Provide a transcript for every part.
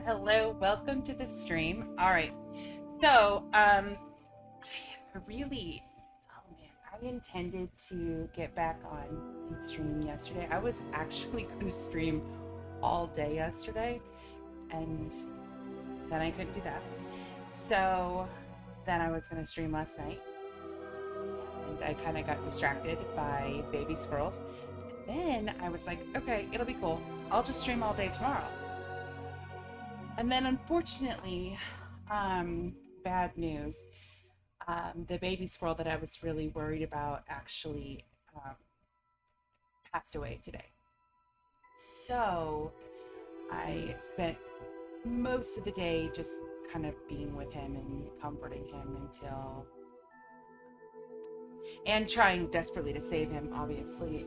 Hello, welcome to the stream. All right, so I intended to get back on and stream yesterday. I was actually going to stream all day yesterday, and then I couldn't do that. So then I was going to stream last night, and I kind of got distracted by baby squirrels. And then I was like, okay, it'll be cool. I'll just stream all day tomorrow. And then unfortunately, bad news, the baby squirrel that I was really worried about actually passed away today. So I spent most of the day just kind of being with him and comforting him and trying desperately to save him, obviously.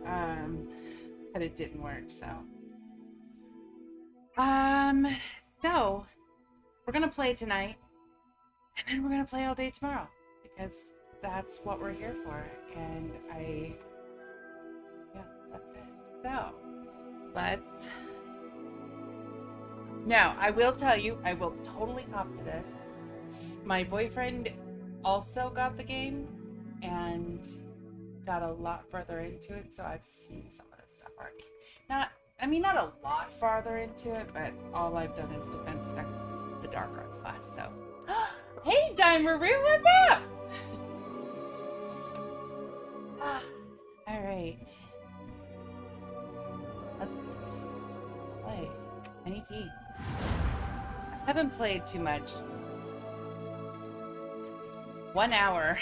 But it didn't work, so. So we're gonna play tonight, and then we're gonna play all day tomorrow, because that's what we're here for. And that's it. So let's. Now, I will tell you, I will totally cop to this. My boyfriend also got the game and got a lot further into it, so I've seen some of this stuff already. Not a lot farther into it, but all I've done is Defense Against the Dark Arts class, so. Hey, Dimeroo, what's up? Alright. Let's play. Any key. I haven't played too much. 1 hour.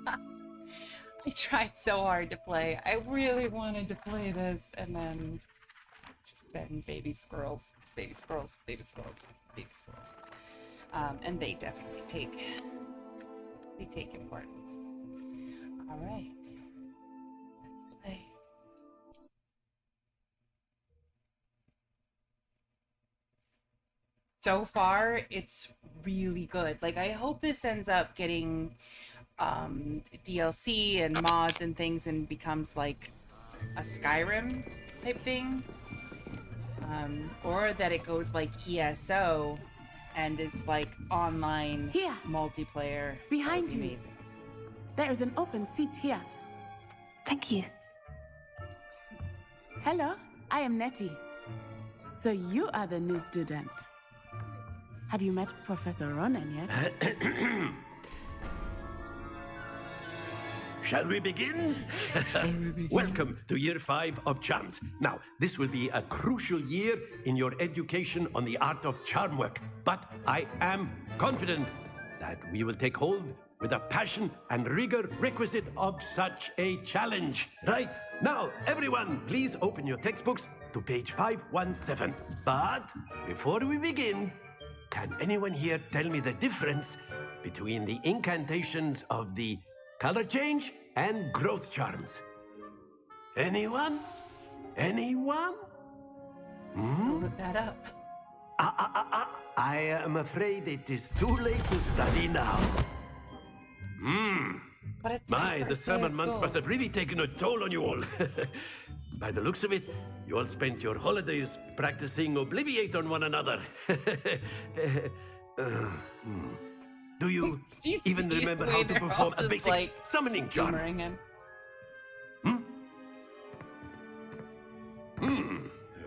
I tried so hard to play. I really wanted to play this, and then it's just been baby squirrels. Baby squirrels, baby squirrels, baby squirrels. And they definitely take importance. All right. Let's play. So far, it's really good. Like, I hope this ends up getting DLC and mods and things and becomes like a Skyrim type thing. Or that it goes like ESO and is like online here, multiplayer. Behind you. Amazing. There is an open seat here. Thank you. Hello, I am Nettie. So you are the new student. Have you met Professor Ronan yet? Shall we begin? Welcome to Year 5 of Charms. Now, this will be a crucial year in your education on the art of charm work. But I am confident that we will take hold with the passion and rigor requisite of such a challenge. Right, now, everyone, please open your textbooks to page 517. But before we begin, can anyone here tell me the difference between the incantations of the color change and growth charms? Anyone? Anyone? I'll look that up. I am afraid it is too late to study now. But it's My, the summer months must have really taken a toll on you all. By the looks of it, you all spent your holidays practicing Obliviate on one another. Do you even remember how to perform a basic like, summoning charm?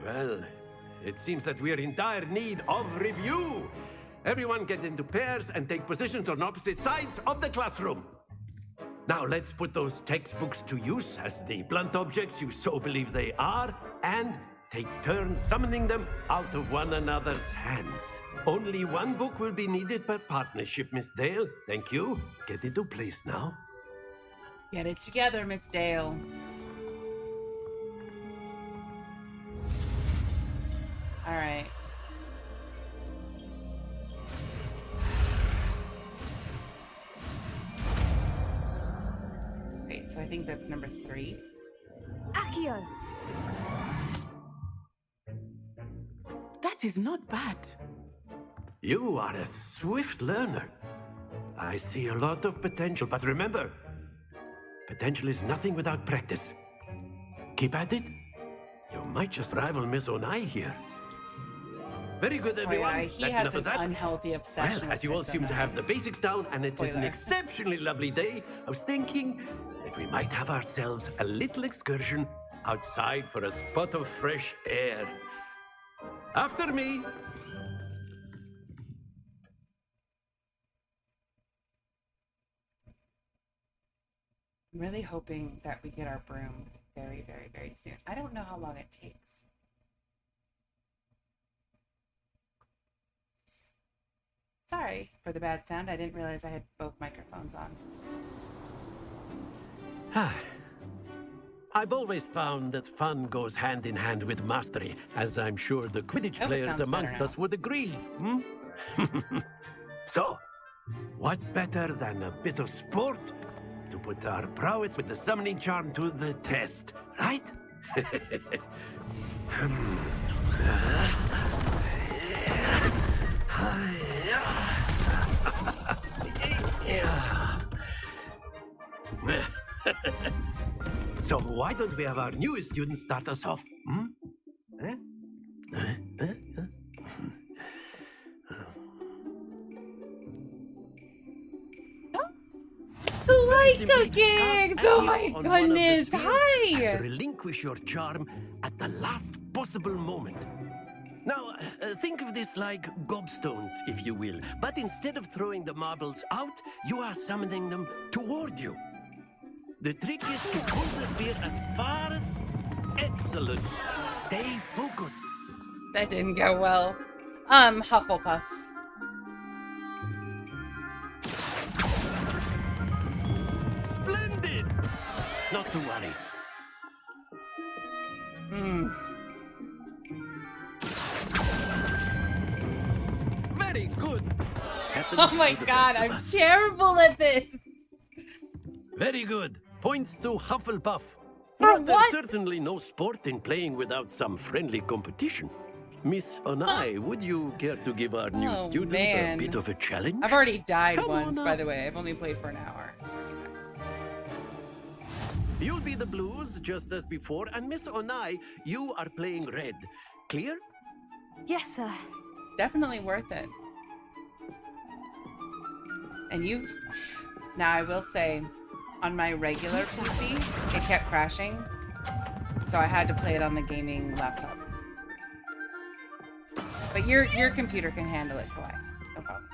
Well, it seems that we are in dire need of review. Everyone get into pairs and take positions on opposite sides of the classroom. Now let's put those textbooks to use as the blunt objects you so believe they are, and take turns summoning them out of one another's hands. Only one book will be needed per partnership, Miss Dale. Thank you. Get into place now. Get it together, Miss Dale. All right. Great, so I think that's number 3. Accio! That is not bad. You are a swift learner. I see a lot of potential, but remember, potential is nothing without practice. Keep at it. You might just rival Miss Onai here. Very good, everyone. He That's has enough an of that. unhealthy obsession. Well, as you all seem to have the basics down, and it is an exceptionally lovely day, I was thinking that we might have ourselves a little excursion outside for a spot of fresh air. After me. I'm really hoping that we get our broom very, very, very soon. I don't know how long it takes. Sorry for the bad sound. I didn't realize I had both microphones on. I've always found that fun goes hand in hand with mastery, as I'm sure the Quidditch Oh, it players sounds amongst better us would agree. Hmm? So, what better than a bit of sport to put our prowess with the summoning charm to the test, right? So why don't we have our newest student start us off? Hmm? Eh? Light Simply cooking! cast Oh Accio my on one of the goodness! spheres Hi! and relinquish your charm at the last possible moment. Now, think of this like gobstones, if you will. But instead of throwing the marbles out, you are summoning them toward you. The trick is to pull the sphere as far as... Excellent. Stay focused. That didn't go well. Hufflepuff. Splendid! Not to worry. Very good. Happens Oh my to the god, best of I'm us. terrible at this! Very good. Points to Hufflepuff. For There's what? certainly no sport in playing without some friendly competition. Miss Onai, would you care to give our new Oh, student man. a bit of a challenge? I've already died Come on once, up. by the way. I've only played for an hour. You'll be the blues just as before, and Miss Onai, you are playing red. Clear? Yes, sir. Definitely worth it. And you've... Now, I will say, on my regular PC, it kept crashing. So I had to play it on the gaming laptop. But your computer can handle it, Kawhi. No problem.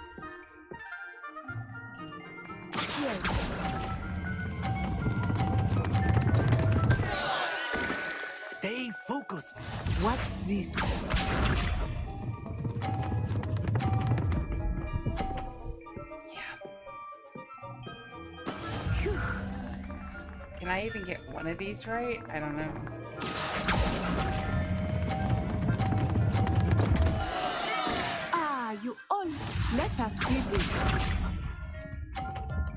Stay focused. Watch this. Can I even get one of these right? I don't know. Ah, you all. Let us see this.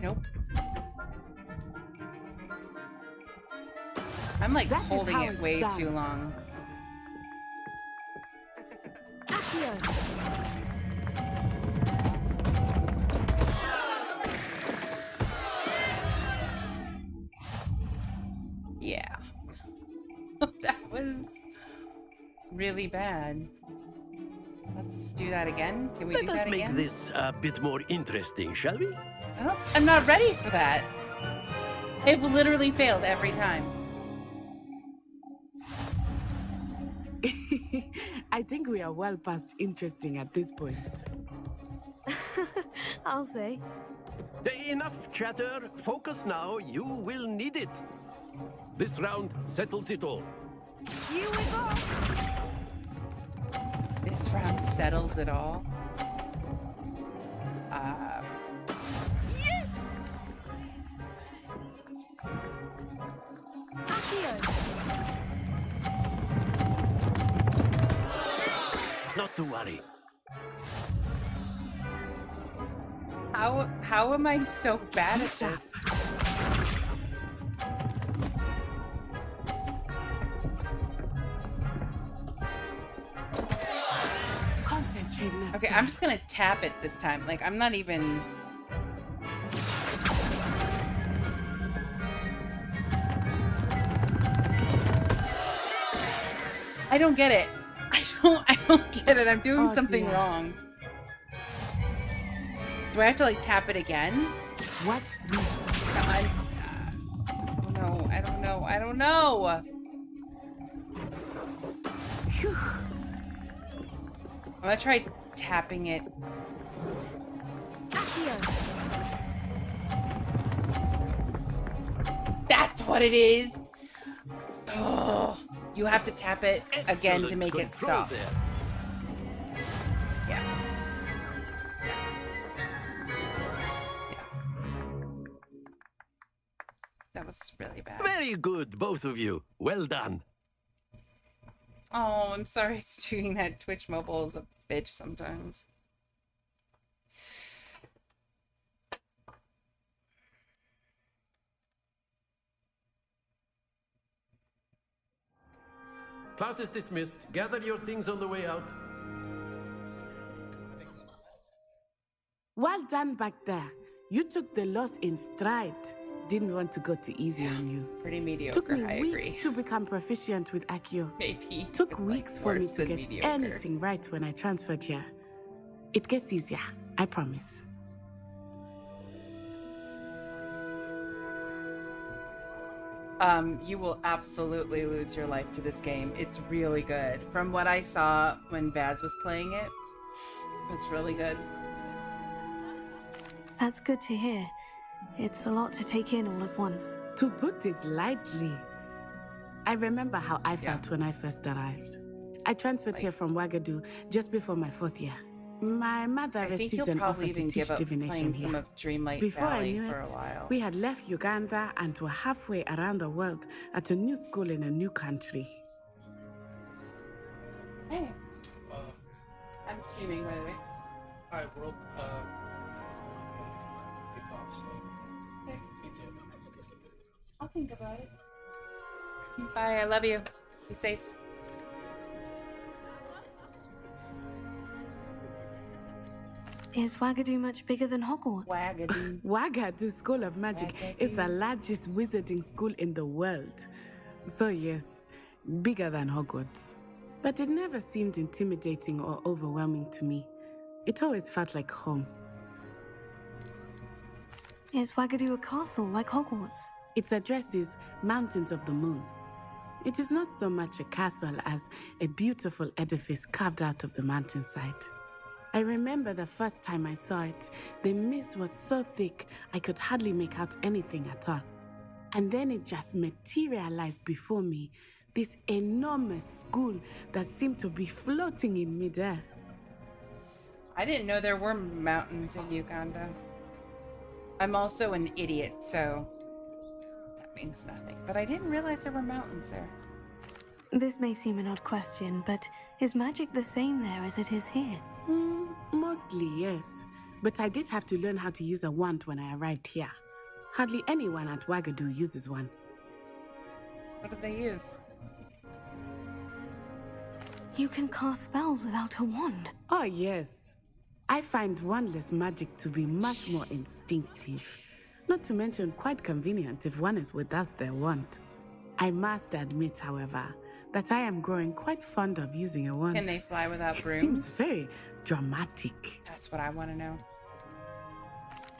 Nope. I'm like That is holding how it it's way done. too long. Accio. Yeah. That was really bad. Let's do that again. Can we do Let us that make again? this a bit more interesting, shall we? I'm not ready for that. I've literally failed every time. I think we are well past interesting at this point. I'll say. Enough chatter. Focus now. You will need it. This round settles it all. Here we go. This round settles it all. Yes. Accio. Not to worry. How am I so bad at this? Concentrate, Natsu. Okay, I'm just gonna tap it this time. Like, I'm not even... I don't get it. I don't get it. I'm doing Oh, something dear. wrong. Do I have to, like, tap it again? Watch this. No, I don't know. I don't know. Phew. I'm gonna try tapping it. Accio. That's what it is. Oh, you have to tap it again to Excellent make it control stop. there. Yeah. That was really bad. Very good, both of you. Well done. Oh, I'm sorry it's doing that. Twitch Mobile is a bitch sometimes. Class is dismissed. Gather your things on the way out. Well done back there. You took the loss in stride. Didn't want to go too easy on you. Pretty mediocre, Took me I weeks agree. to become proficient with Accio. Maybe. Took like, weeks for me worse to than get mediocre. anything right when I transferred here. It gets easier, I promise. You will absolutely lose your life to this game. It's really good. From what I saw when Vaz was playing it, it's really good. That's good to hear. It's a lot to take in all at once. To put it lightly, I remember how I felt when I first arrived. I transferred here from Wagadu just before my 4th year. My mother I think received you'll an offer probably to even teach give up divination playing here. some of Dreamlight Before I Valley knew for a it, while. we had left Uganda and were halfway around the world at a new school in a new country. Hey. I'm streaming, by the way. I will kick off, so Okay. me too. I'll think about it. Bye, I love you. Be safe. Is Wagadu much bigger than Hogwarts? Wagadu. Wagadu School of Magic is the largest wizarding school in the world. So yes, bigger than Hogwarts. But it never seemed intimidating or overwhelming to me. It always felt like home. Is Wagadu a castle like Hogwarts? Its address is Mountains of the Moon. It is not so much a castle as a beautiful edifice carved out of the mountainside. I remember the first time I saw it, the mist was so thick I could hardly make out anything at all. And then it just materialized before me, this enormous school that seemed to be floating in midair. I didn't know there were mountains in Uganda. I'm also an idiot, so that means nothing. But I didn't realize there were mountains there. This may seem an odd question, but is magic the same there as it is here? Mostly, yes. But I did have to learn how to use a wand when I arrived here. Hardly anyone at Wagadu uses one. What do they use? You can cast spells without a wand. Oh, yes. I find wandless magic to be much more instinctive. Not to mention quite convenient if one is without their wand. I must admit, however, that I am growing quite fond of using a wand. Can they fly without It brooms? seems very dramatic. That's what I want to know.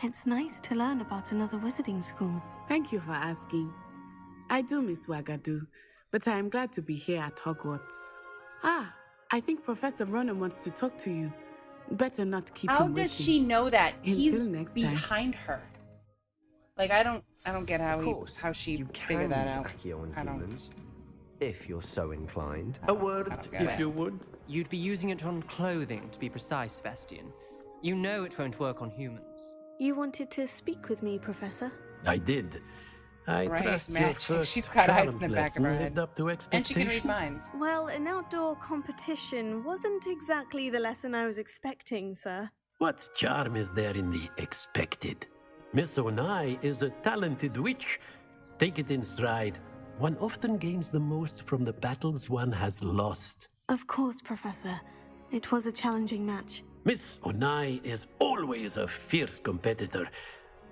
It's nice to learn about another wizarding school. Thank you for asking. I do miss Wagadu, but I am glad to be here at Hogwarts. Ah, I think Professor Ronan wants to talk to you. Better not keep How him does waiting. she know that? He's Until next time. behind her. Like I don't get how Of course, how she you figured can that use out. Accio on I don't- humans, if you're so inclined. A word, get if it. you would. You'd be using it on clothing, to be precise, Sebastian. You know it won't work on humans. You wanted to speak with me, Professor? I did. I Right, trust your magic. first She's got eyes in charms the back of lesson her head. lived up to And expectation. she can read minds. Well, an outdoor competition wasn't exactly the lesson I was expecting, sir. What charm is there in the expected? Miss Onai is a talented witch. Take it in stride. One often gains the most from the battles one has lost. Of course, Professor. It was a challenging match. Miss Onai is always a fierce competitor,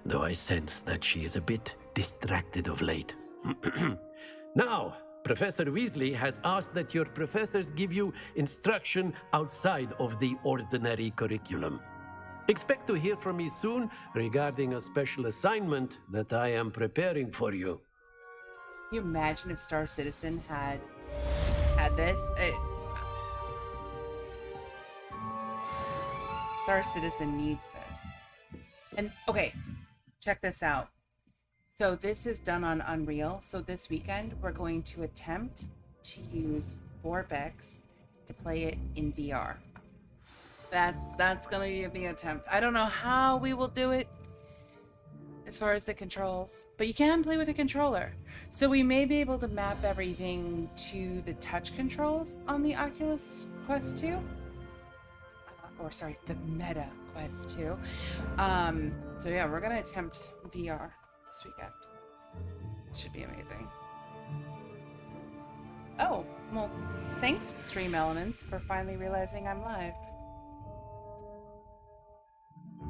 though I sense that she is a bit distracted of late. Now, Professor Weasley has asked that your professors give you instruction outside of the ordinary curriculum. Expect to hear from me soon regarding a special assignment that I am preparing for you. Can you imagine if Star Citizen had this? Star Citizen needs this. And okay, check this out. So this is done on Unreal. So this weekend we're going to attempt to use Vorbex to play it in VR. That's gonna be a big attempt. I don't know how we will do it. as far as the controls, but you can play with a controller. So we may be able to map everything to the touch controls on the Oculus Quest 2. Or sorry, the Meta Quest 2. So yeah, we're gonna attempt VR this weekend. Should be amazing. Oh, well, thanks Stream Elements for finally realizing I'm live.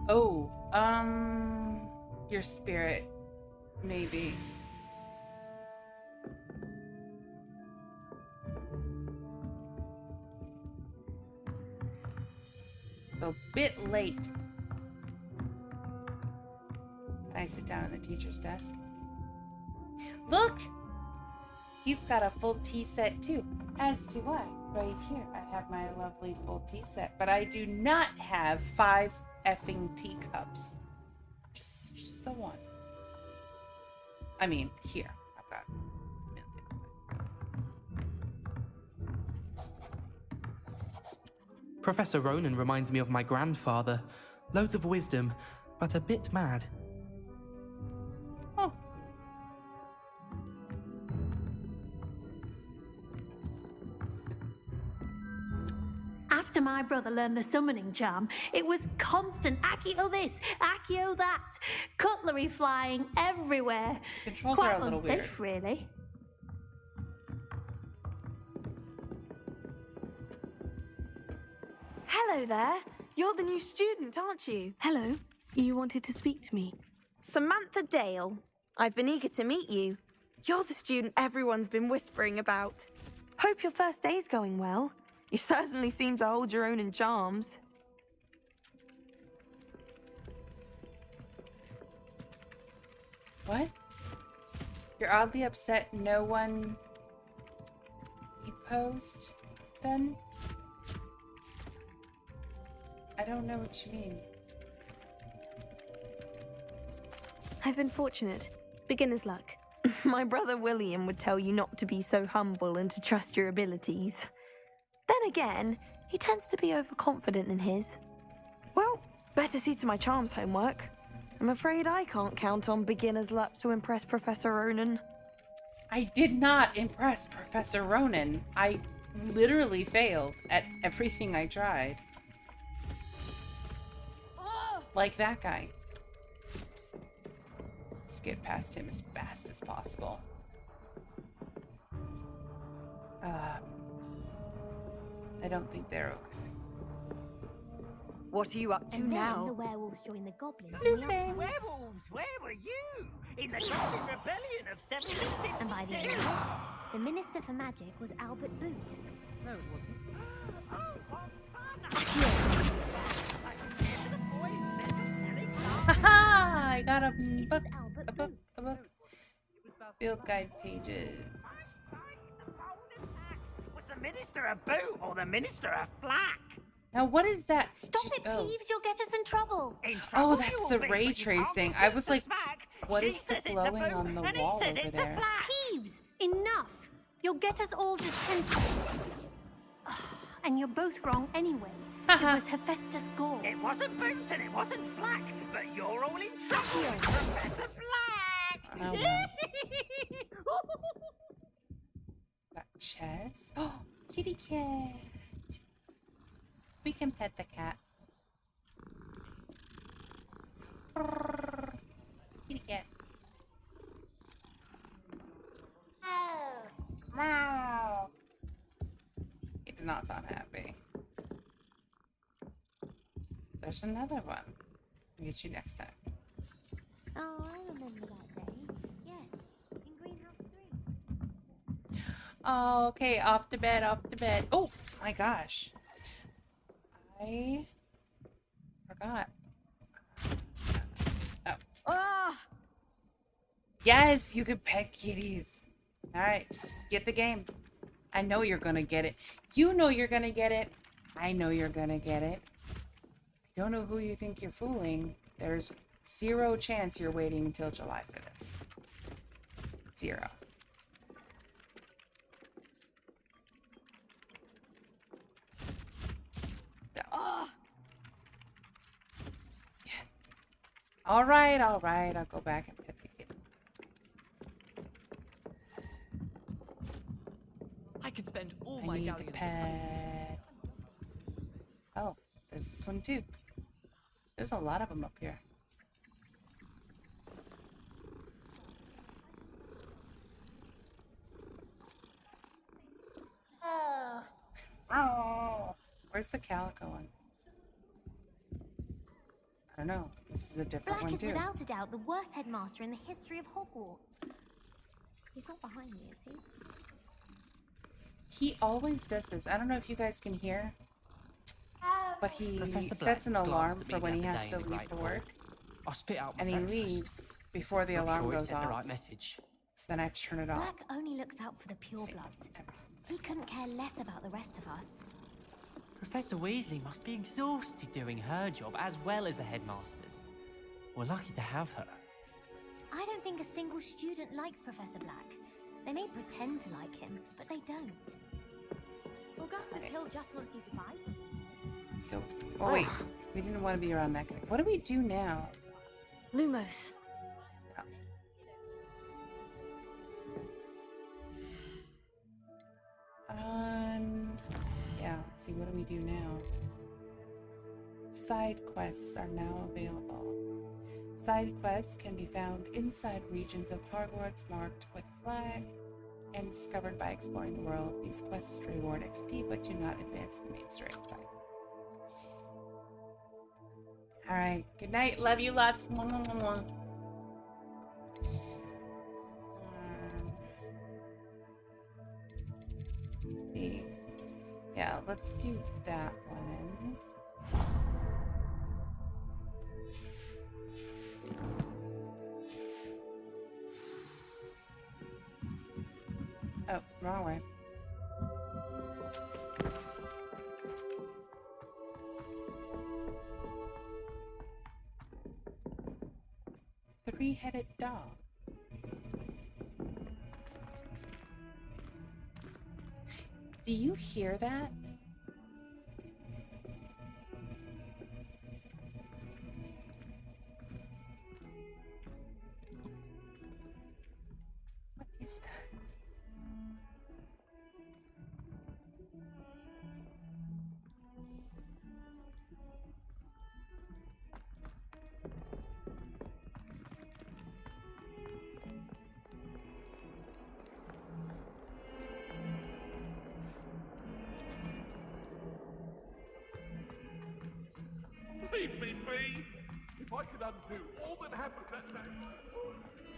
Oh, your spirit, maybe. A bit late. I sit down at the teacher's desk. Look! He's got a full tea set too, as do I. Right here, I have my lovely full tea set, but I do not have 5 effing teacups. Just the one. I mean, here, I've got a million. Professor Ronan reminds me of my grandfather. Loads of wisdom, but a bit mad. Oh. After my brother learned the summoning charm, it was constant Accio this, Accio that, cutlery flying everywhere. Controls Quite are a little unsafe, weird. really. Hello there. You're the new student, aren't you? Hello. You wanted to speak to me. Samantha Dale. I've been eager to meet you. You're the student everyone's been whispering about. Hope your first day's going well. You certainly seem to hold your own in charms. What? You're oddly upset no one posed then? I don't know what you mean. I've been fortunate. Beginner's luck. My brother William would tell you not to be so humble and to trust your abilities. Then again, he tends to be overconfident in his. Well, better see to my charms homework. I'm afraid I can't count on beginner's luck to impress Professor Ronan. I did not impress Professor Ronan. I literally failed at everything I tried. Like that guy. Let's get past him as fast as possible. I don't think they're okay. What are you up to And then now? the werewolves joined the goblins. Werewolves, where were you? In the Gothic Rebellion of 1756. And by the end of it, the Minister for Magic was Albert Boot. No, it wasn't. Haha! I got a It book. was Albert A book. Boot. A book. Field guide pages. Was the Minister a boot or the Minister a flack? Now, what is that? Stop it, Oh. Peeves! You'll get us in trouble. In Oh, trouble that's you will the be, ray but you can't tracing. get I was the like, smack. what She is the says it's a glowing boot, on the and wall he says over it's there? a flack. Peeves, enough! You'll get us all detention. And you're both wrong anyway. It was Hephaestus Gore. It wasn't boot and it wasn't flack, but you're all in trouble, Professor Black. Oh, well. Got chess. Oh, kitty cat. We can pet the cat. Kitty cat. Meow. He did not sound happy. There's another one. I'll get you next time. Oh, I remember that day. Yes, in Greenhouse 3. Oh, okay, off to bed, off to bed. Oh my gosh. I forgot. Oh. Ah! Yes, you can pet kitties. Alright, just get the game. I know you're gonna get it. You know you're gonna get it. I know you're gonna get it. I don't know who you think you're fooling. There's 0 chance you're waiting until July for this. 0. So. Ah! Yes. All right, I'll go back and pet the kitten. I could spend all I my need to galleons. pet. Oh, there's this one too. There's a lot of them up here. Oh, where's the calico one? I don't know. This is a different Black one is too. without a doubt the worst headmaster in the history of Hogwarts. He's not behind me, is he? He always does this. I don't know if you guys can hear, but he Professor sets an Black alarm glanced at for me when the he other has day to in the leave Great for Hall. work, I spit out my and he breakfast. leaves before the Not alarm sure it goes sent off. the right message. So then I have to turn it off. Black only looks out for the purebloods. He couldn't care less about the rest of us. Professor Weasley must be exhausted doing her job as well as the headmaster's. We're lucky to have her. I don't think a single student likes Professor Black. They may pretend to like him, but they don't. Augustus Hill just wants you to fight. So, oh wait, we didn't want to be around that guy. What do we do now? Lumos. Yeah, let's see, what do we do now? Side quests are now available. Side quests can be found inside regions of Hogwarts marked with flag and discovered by exploring the world. These quests reward XP but do not advance the main story. Alright, good night. Love you lots. Mwah, mwah, mwah, mwah. See. Yeah, let's do that one. Oh, wrong way. Three-headed dog. Do you hear that? What is that? Leave me be! If I could undo all that happened that day.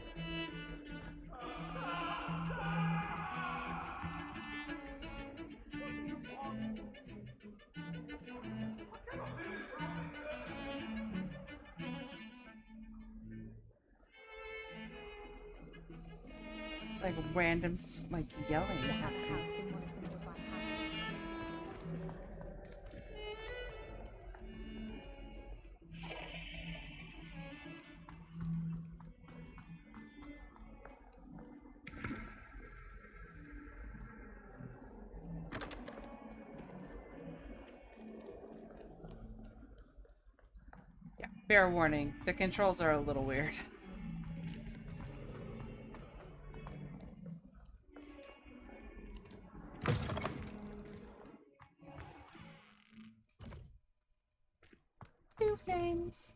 It's like random, like yelling. You have a house in one of the nearby houses. Yeah, fair warning. The controls are a little weird. Two flames.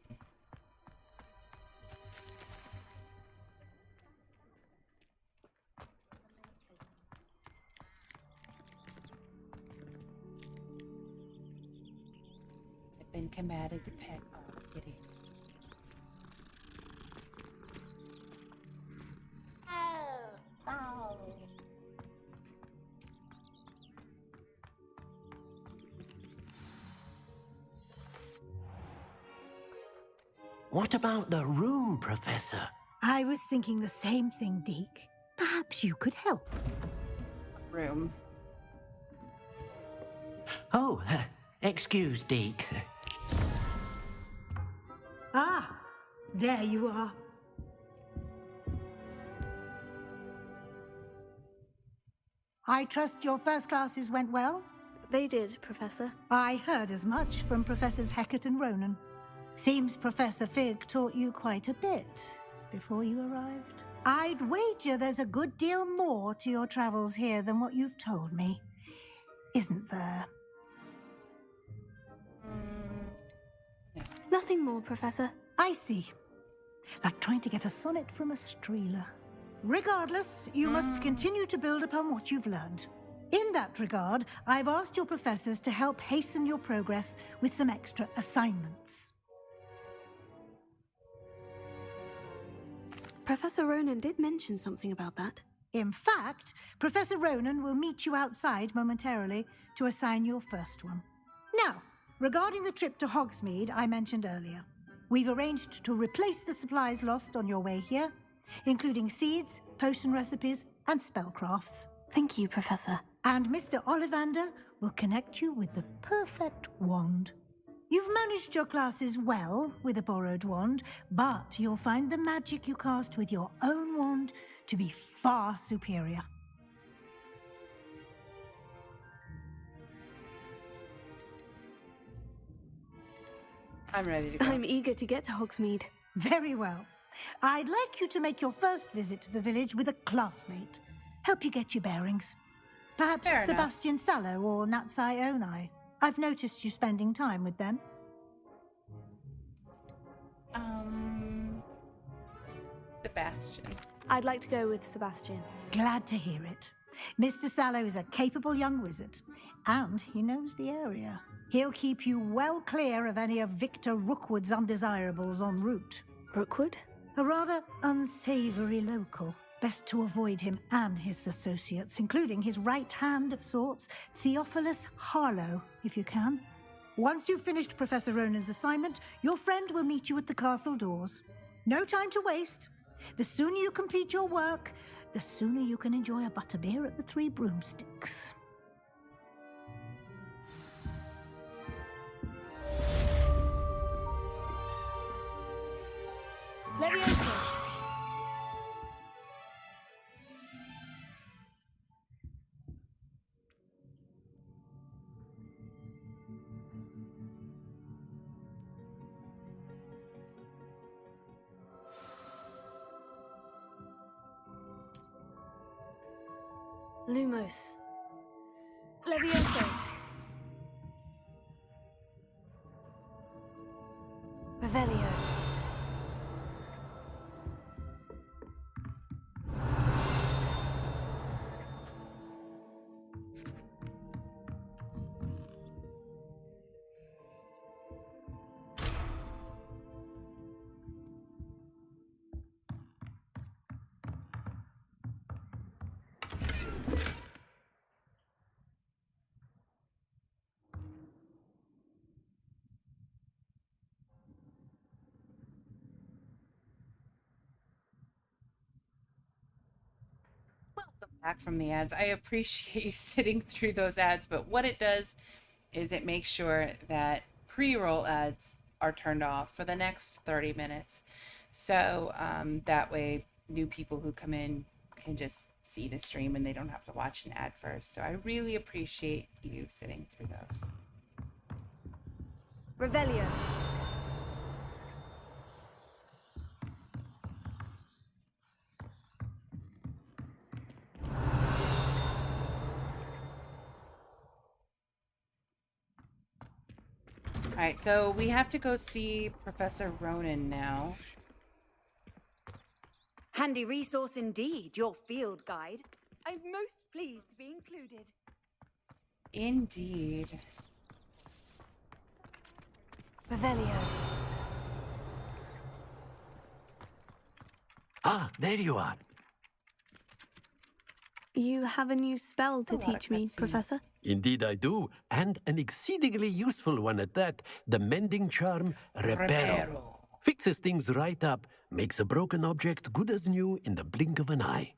I've been commanded to pet all the kitties. Oh. What about the room, Professor? I was thinking the same thing, Deke. Perhaps you could help. Room. Oh, excuse, Deke. Ah, there you are. I trust your first classes went well? They did, Professor. I heard as much from Professors Hecat and Ronan. Seems Professor Fig taught you quite a bit before you arrived. I'd wager there's a good deal more to your travels here than what you've told me. Isn't there? Nothing more, Professor. I see. Like trying to get a sonnet from a streeler. Regardless, you must continue to build upon what you've learned. In that regard, I've asked your professors to help hasten your progress with some extra assignments. Professor Ronan did mention something about that. In fact, Professor Ronan will meet you outside momentarily to assign your first one. Now, regarding the trip to Hogsmeade I mentioned earlier, we've arranged to replace the supplies lost on your way here, including seeds, potion recipes, and spellcrafts. Thank you, Professor. And Mr. Ollivander will connect you with the perfect wand. You've managed your classes well with a borrowed wand, but you'll find the magic you cast with your own wand to be far superior. I'm ready to go. I'm eager to get to Hogsmeade. Very well. I'd like you to make your first visit to the village with a classmate. Help you get your bearings. Perhaps Fair enough. Sebastian Sallow or Natsai Onai. I've noticed you spending time with them. Sebastian. I'd like to go with Sebastian. Glad to hear it. Mr. Sallow is a capable young wizard, and he knows the area. He'll keep you well clear of any of Victor Rookwood's undesirables en route. Rookwood? A rather unsavory local. Best to avoid him and his associates, including his right hand of sorts, Theophilus Harlow, if you can. Once you've finished Professor Ronan's assignment, your friend will meet you at the castle doors. No time to waste. The sooner you complete your work, the sooner you can enjoy a butterbeer at the Three Broomsticks. Leviosa! Lumos. Leviosa. Revelio. Back from the ads. I appreciate you sitting through those ads, but what it does is it makes sure that pre-roll ads are turned off for the next 30 minutes. So that way new people who come in can just see the stream and they don't have to watch an ad first. So I really appreciate you sitting through those. Revelio. All right, so we have to go see Professor Ronan now. Handy resource indeed, your field guide. I'm most pleased to be included. Indeed. Revelio. Ah, there you are. You have a new spell to teach me, Professor? Indeed I do, and an exceedingly useful one at that. The mending charm, Reparo. Fixes things right up, makes a broken object good as new in the blink of an eye.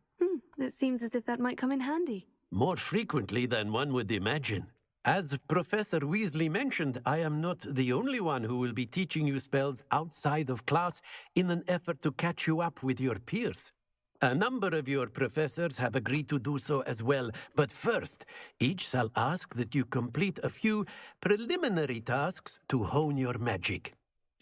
It seems as if that might come in handy. More frequently than one would imagine. As Professor Weasley mentioned, I am not the only one who will be teaching you spells outside of class in an effort to catch you up with your peers. A number of your professors have agreed to do so as well, but first, each shall ask that you complete a few preliminary tasks to hone your magic.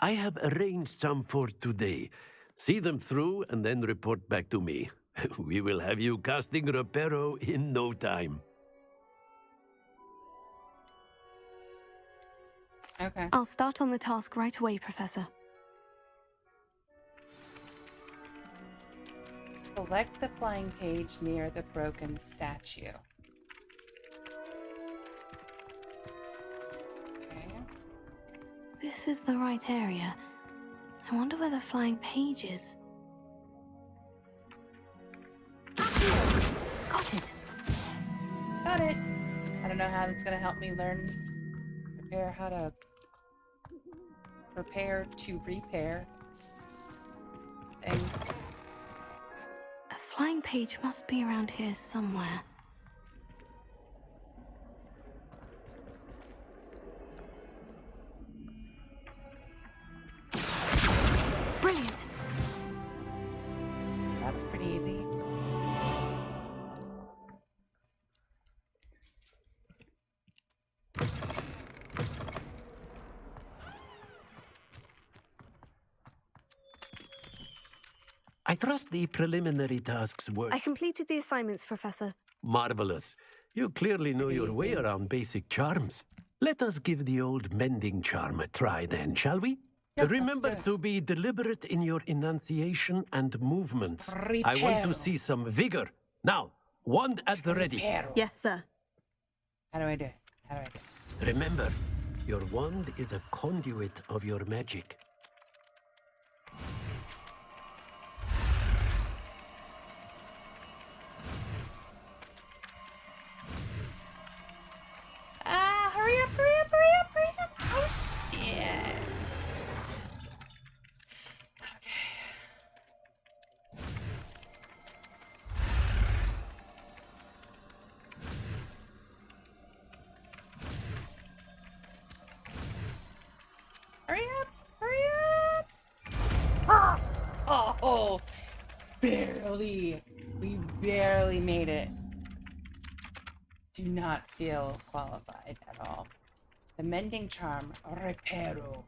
I have arranged some for today. See them through and then report back to me. We will have you casting Reparo in no time. Okay. I'll start on the task right away, Professor. Select the flying page near the broken statue. Okay. This is the right area. I wonder where the flying page is. Got it. Got it. I don't know how that's going to help me prepare how to prepare to repair things. A flying page must be around here somewhere. Brilliant. That was pretty easy. I trust the preliminary tasks were I completed the assignments, Professor. marvelous. You clearly know your way around basic charms. Let us give the old mending charm a try then, shall we? Yep, Remember to be deliberate in your enunciation and movements. I want to see some vigor. Now, wand at the ready. Yes, sir. How do I do it? How do I do it? Remember, your wand is a conduit of your magic. Hurry up, hurry up, hurry up, hurry up. Oh, shit. Hurry up, hurry up. Oh, barely. We barely made it. Do not feel qualified at all. The mending charm, Reparo,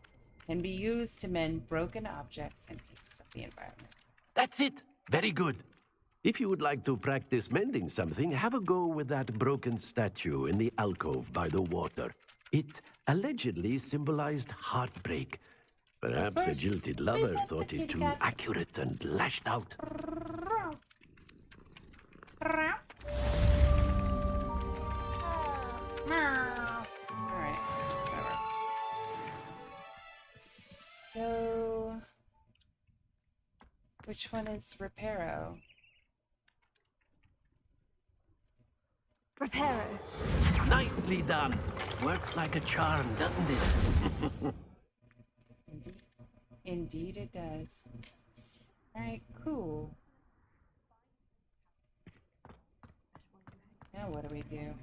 can be used to mend broken objects and pieces of the environment. That's it. Very good. If you would like to practice mending something, have a go with that broken statue in the alcove by the water. It allegedly symbolized heartbreak. Perhaps a jilted lover thought it too accurate and lashed out. Alright, whatever. So, which one is Reparo? Reparo. Nicely done. Works like a charm, doesn't it? Indeed it does. Alright, cool. Now what do we do?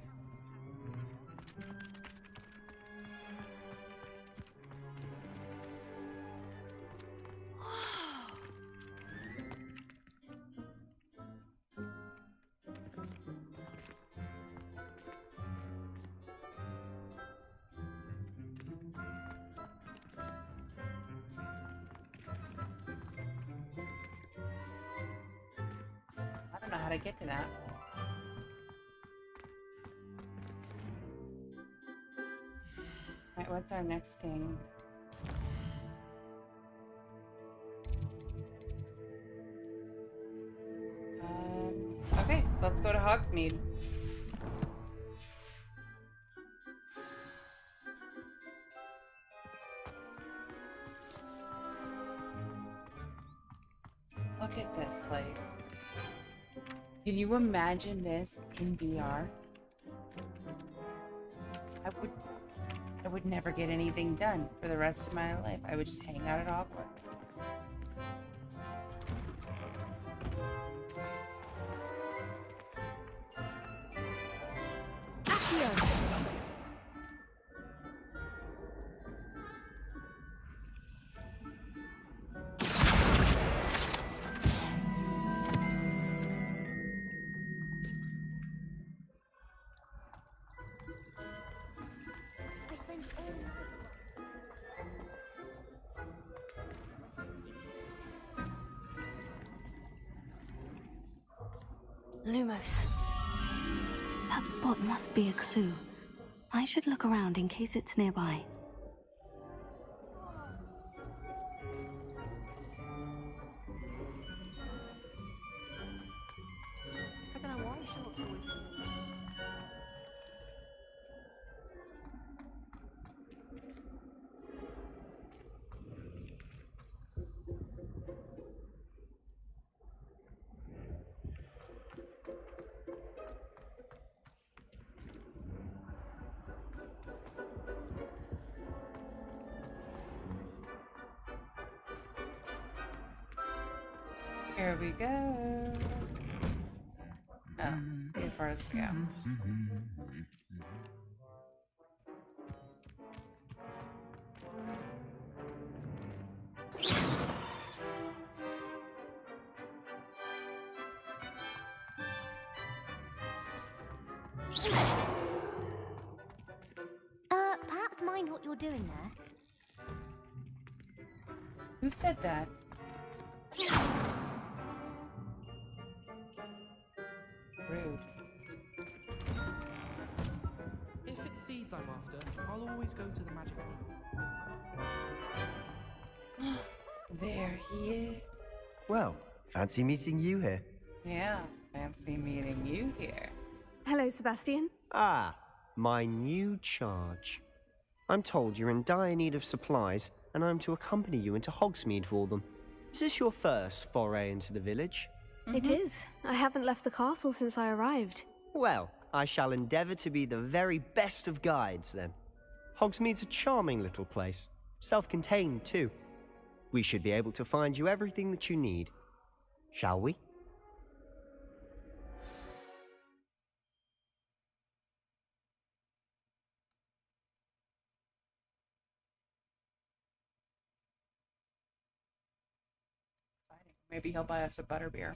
I don't know how to get to that. Alright, what's our next thing? Okay, let's go to Hogsmeade. Look at this place. Can you imagine this in VR? I would never get anything done for the rest of my life. I would just hang out at Hogwarts. Accio. Lumos. That spot must be a clue. I should look around in case it's nearby. I don't know why she walked away from me. Here we go. Oh, as far as we go. Perhaps mind what you're doing there. Who said that? Rude. If it's seeds I'm after, I'll always go to the magic room. There he is. Well, fancy meeting you here. Yeah, fancy meeting you here. Hello, Sebastian. Ah, my new charge. I'm told you're in dire need of supplies, and I'm to accompany you into Hogsmeade for them. Is this your first foray into the village? It is. I haven't left the castle since I arrived. Well, I shall endeavour to be the very best of guides, then. Hogsmeade's a charming little place. Self-contained, too. We should be able to find you everything that you need. Shall we? Maybe he'll buy us a butterbeer.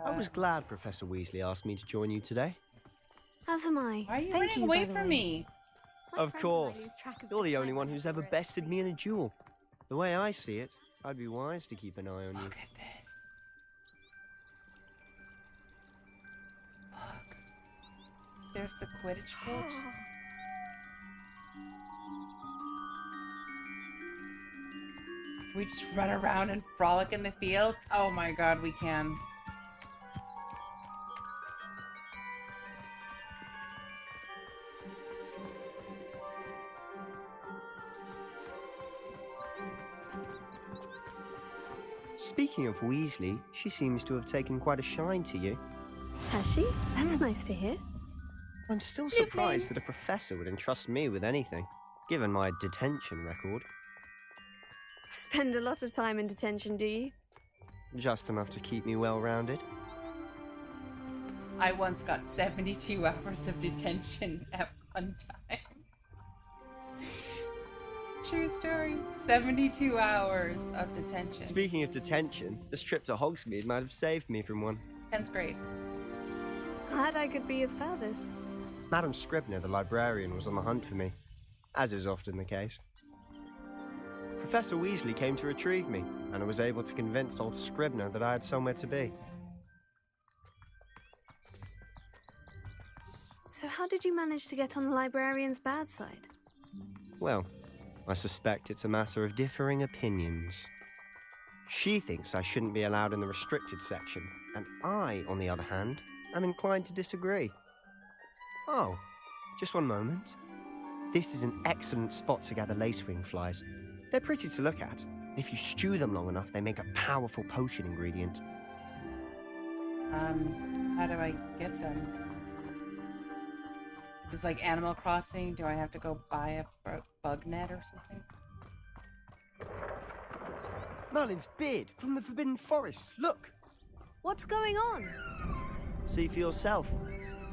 I was glad Professor Weasley asked me to join you today. As am I. Why are you Thank running you, away by the from way. me? Of course. You're the only one who's ever bested me in a duel. The way I see it, I'd be wise to keep an eye on you. Look at this. Look. There's the Quidditch pitch. We just run around and frolic in the field? Oh my god, we can. Speaking of Weasley, she seems to have taken quite a shine to you. Has she? That's nice to hear. I'm still surprised that a professor would entrust me with anything, given my detention record. Spend a lot of time in detention, do you? Just enough to keep me well-rounded. I once got 72 hours of detention at one time. True story. 72 hours of detention. Speaking of detention, this trip to Hogsmeade might have saved me from one. 10th grade. Glad I could be of service. Madam Scribner, the librarian, was on the hunt for me, as is often the case. Professor Weasley came to retrieve me, and I was able to convince old Scribner that I had somewhere to be. So how did you manage to get on the librarian's bad side? Well, I suspect it's a matter of differing opinions. She thinks I shouldn't be allowed in the restricted section, and I, on the other hand, am inclined to disagree. Oh, just one moment. This is an excellent spot to gather lacewing flies. They're pretty to look at. If you stew them long enough, they make a powerful potion ingredient. How do I get them? Is this like Animal Crossing? Do I have to go buy a bug net or something? Merlin's beard from the Forbidden Forest. Look! What's going on? See for yourself.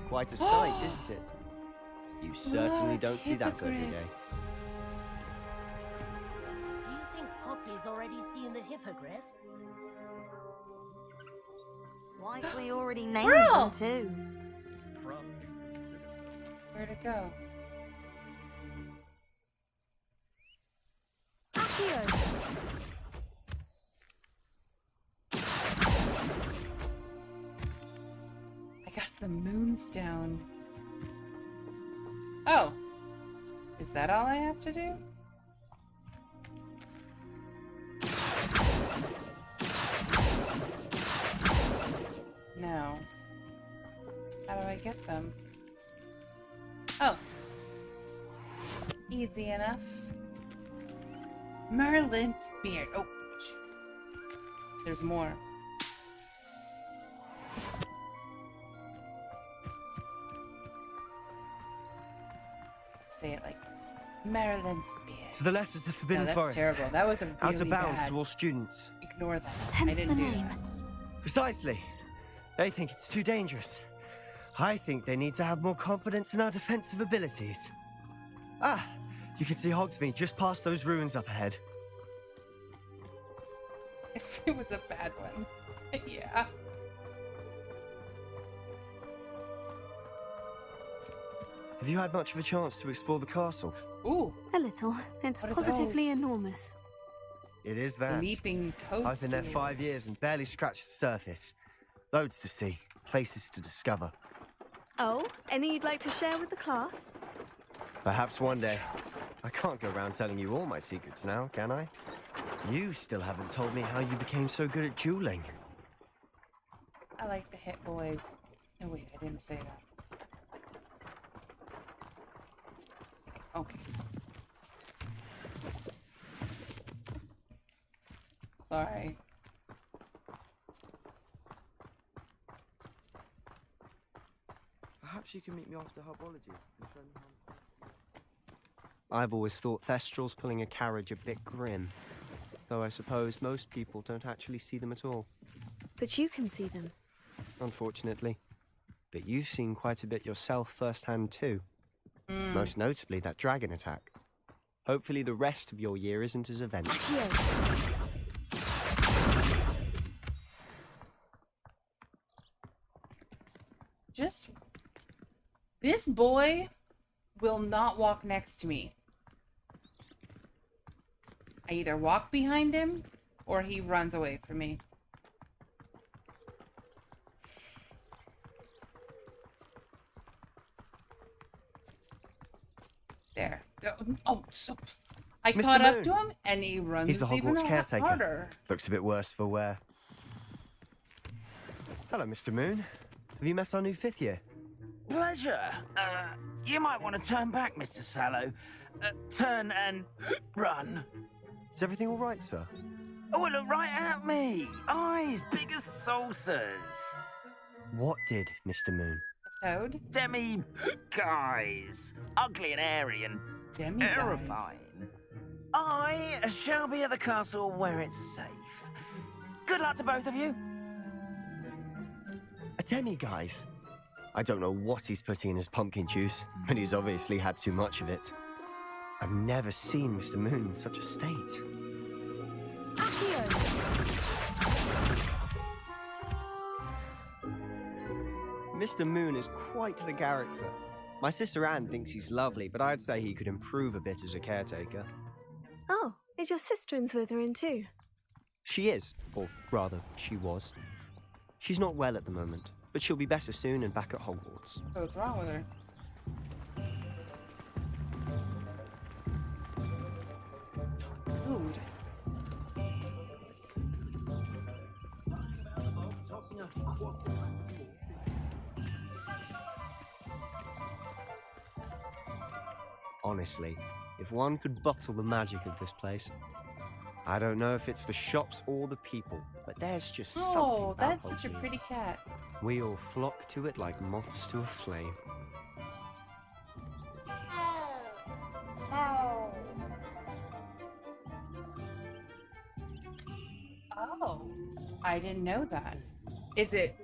Quite a sight, isn't it? You certainly don't see that every day. Do you think Poppy's already seen the hippogriffs? Likely already named Squirrel! them too. Where'd it go? Accio! I got the moonstone. Oh. Is that all I have to do? No. How do I get them? Oh. Easy enough. Merlin's beard. Oh. There's more. Say it like Merlin's beard. To the left is the Forbidden No, that's Forest. terrible. That was a really Out of bounds bad. to all students. Ignore that. Hence I didn't the do name. that. Precisely. They think it's too dangerous. I think they need to have more confidence in our defensive abilities. Ah, you can see Hogsmeade just past those ruins up ahead. If it was a bad one. Yeah. Have you had much of a chance to explore the castle? Ooh. A little. It's What are positively those? enormous. It is that. Leaping toadstools. I've been there 5 years and barely scratched the surface. Loads to see, places to discover. Oh, any you'd like to share with the class? Perhaps one day. I can't go around telling you all my secrets now, can I? You still haven't told me how you became so good at dueling. I like to hit boys. No, wait, I didn't say that. Okay. Sorry. Perhaps you can meet me after herbology. I've always thought Thestrals pulling a carriage a bit grim. Though I suppose most people don't actually see them at all. But you can see them. Unfortunately. But you've seen quite a bit yourself firsthand too. Most notably that dragon attack. Hopefully the rest of your year isn't as eventful. Just... This boy will not walk next to me. I either walk behind him or he runs away from me. There. Oh, so I Mr. caught up Moon. to him and he runs He's the even Hogwarts caretaker. harder. Looks a bit worse for wear. Hello, Mr. Moon. Have you met our new 5th year? Pleasure. You might want to turn back, Mr. Sallow. Turn and run. Is everything all right, sir? Oh, look right at me. Eyes big as saucers. What did, Mr. Moon? Toad? Demi-guys. Ugly and airy and Demi-guys. terrifying. I shall be at the castle where it's safe. Good luck to both of you. A demi-guise? I don't know what he's putting in his pumpkin juice, but he's obviously had too much of it. I've never seen Mr. Moon in such a state. Mr. Moon is quite the character. My sister Anne thinks he's lovely, but I'd say he could improve a bit as a caretaker. Oh, is your sister in Slytherin too? She is, or rather, she was. She's not well at the moment, but she'll be better soon and back at Hogwarts. So what's wrong with her? Food. Honestly, if one could bottle the magic of this place. I don't know if it's the shops or the people, but there's just something Oh, about that's such a Hogsmeade. pretty cat. We all flock to it like moths to a flame. Oh, I didn't know that. Is it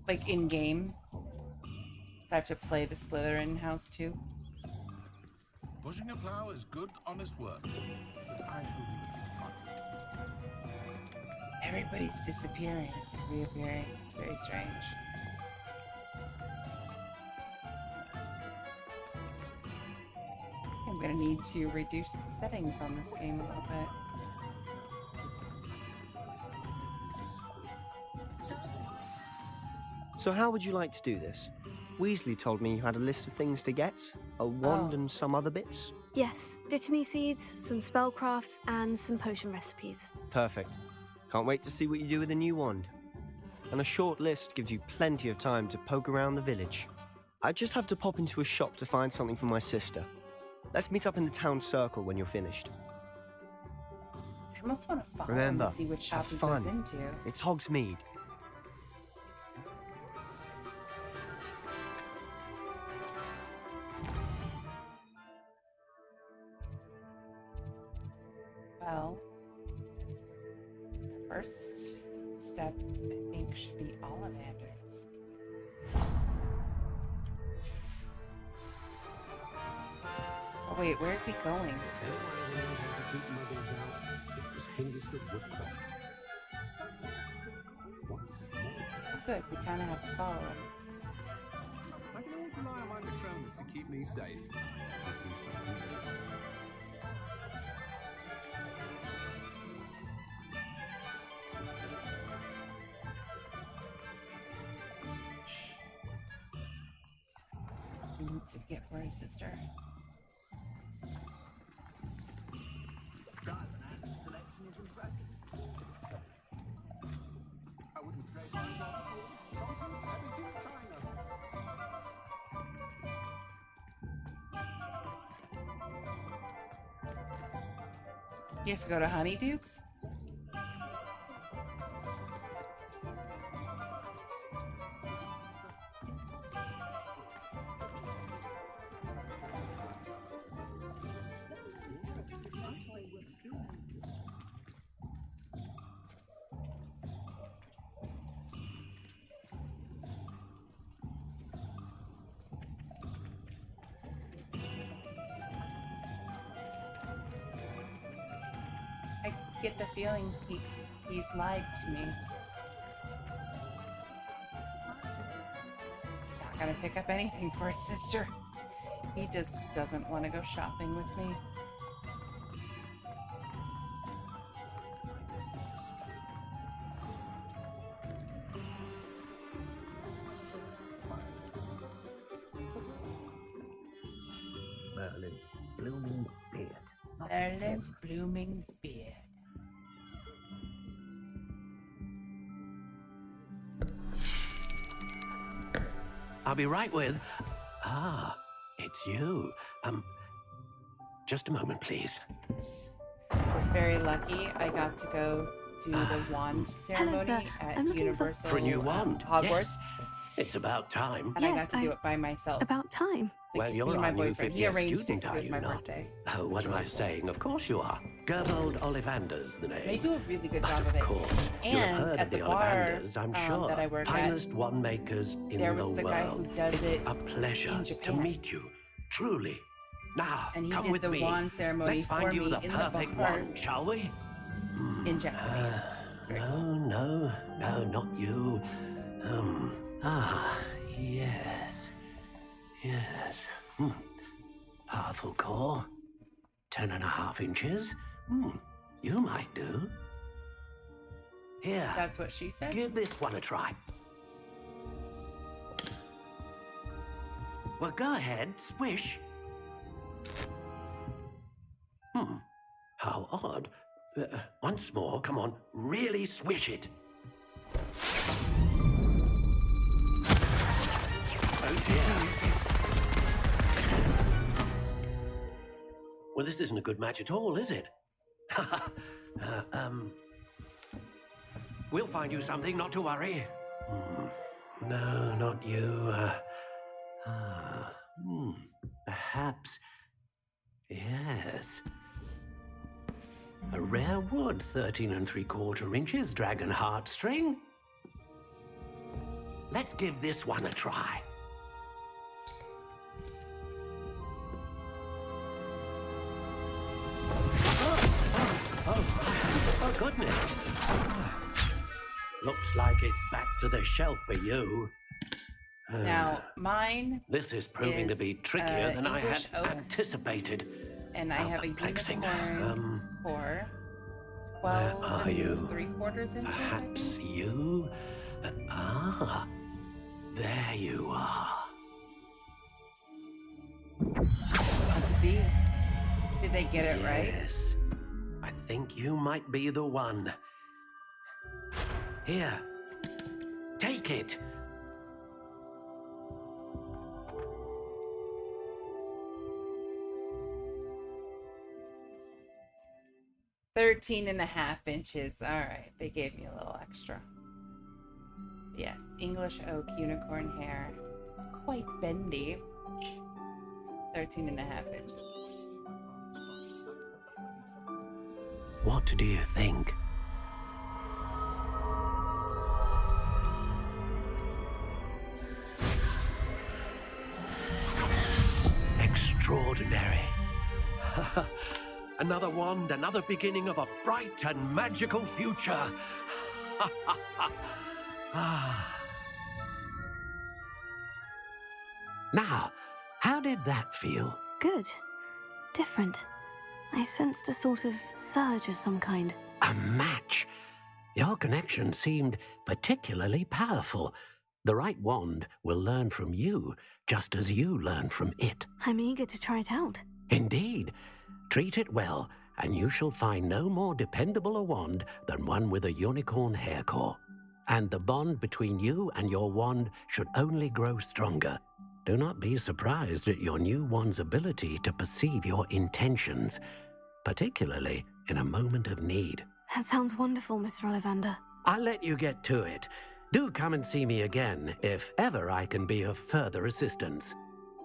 like in game? So I have to play the Slytherin house too. Pushing a plow is good, honest work. But I believe Everybody's disappearing and reappearing. It's very strange. I'm gonna need to reduce the settings on this game a little bit. So how would you like to do this? Weasley told me you had a list of things to get, a wand and some other bits. Yes, Dittany seeds, some spellcrafts, and some potion recipes. Perfect. Can't wait to see what you do with the new wand. And a short list gives you plenty of time to poke around the village. I just have to pop into a shop to find something for my sister. Let's meet up in the town circle when you're finished. I almost want to follow him Remember, to see which shop have he fun. goes into. It's Hogsmeade. Well, the first step, I think, should be Ollivanders. Oh wait, where is he going? Oh, good, we kind of have to follow him. I can always rely on my Patronus to keep me safe. We need to get for his sister. He has to go to Honeyduke's? I get the feeling he's lied to me. He's not gonna pick up anything for his sister. He just doesn't want to go shopping with me. Merlin's blooming beard. Merlin's blooming beard. I'll be right with... Ah, it's you. Just a moment, please. I was very lucky. I got to go do the wand ceremony at Universal For a new wand? Hogwarts. Yes. It's about time. And I got to do it by myself. About time. Well, just you're me and my our new boyfriend. He 50th arranged student, it. It are was you my not? birthday. Oh, what am I saying? Of course you are. Gerbold Ollivander's the name. They do a really good But job of of it. course, you'll have And heard at of the the bar Ollivanders, I'm sure. that I work Finest at, wand makers in there the was the world. guy who does it's it a pleasure in to Japan. meet you. Truly. Now, And he come did with the me. wand ceremony Let's find for you me the in the perfect bar. wand, shall we? in Japanese. It's very cool. No, not you. Yes. Powerful core. 10.5 inches. You might do. Here. That's what she said? Give this one a try. Well, go ahead, swish. How odd. Once more, come on, really swish it. Oh dear. Well, this isn't a good match at all, is it? We'll find you something, not to worry. No, not you. Perhaps. Yes. A rare wood, 13 3/4 inches, dragon heartstring. Let's give this one a try. Oh, goodness. Looks like it's back to the shelf for you. Now, mine This is proving to be trickier than I had English oak, anticipated. and I How have a perplexing. unicorn for Where 12 are you? 3/4 inches. Perhaps you? There you are. Let's see. Did they get it right? Yes. I think you might be the one. Here. Take it. Thirteen and a half inches. All right, they gave me a little extra. Yes, English oak unicorn hair. Quite bendy. 13 and a half inches. What do you think? Extraordinary. Another wand, another beginning of a bright and magical future. Now, how did that feel? Good. Different. I sensed a sort of surge of some kind. A match. Your connection seemed particularly powerful. The right wand will learn from you, just as you learn from it. I'm eager to try it out. Indeed. Treat it well, and you shall find no more dependable a wand than one with a unicorn hair core. And the bond between you and your wand should only grow stronger. Do not be surprised at your new wand's ability to perceive your intentions, particularly in a moment of need. That sounds wonderful, Mr. Ollivander. I'll let you get to it. Do come and see me again if ever I can be of further assistance.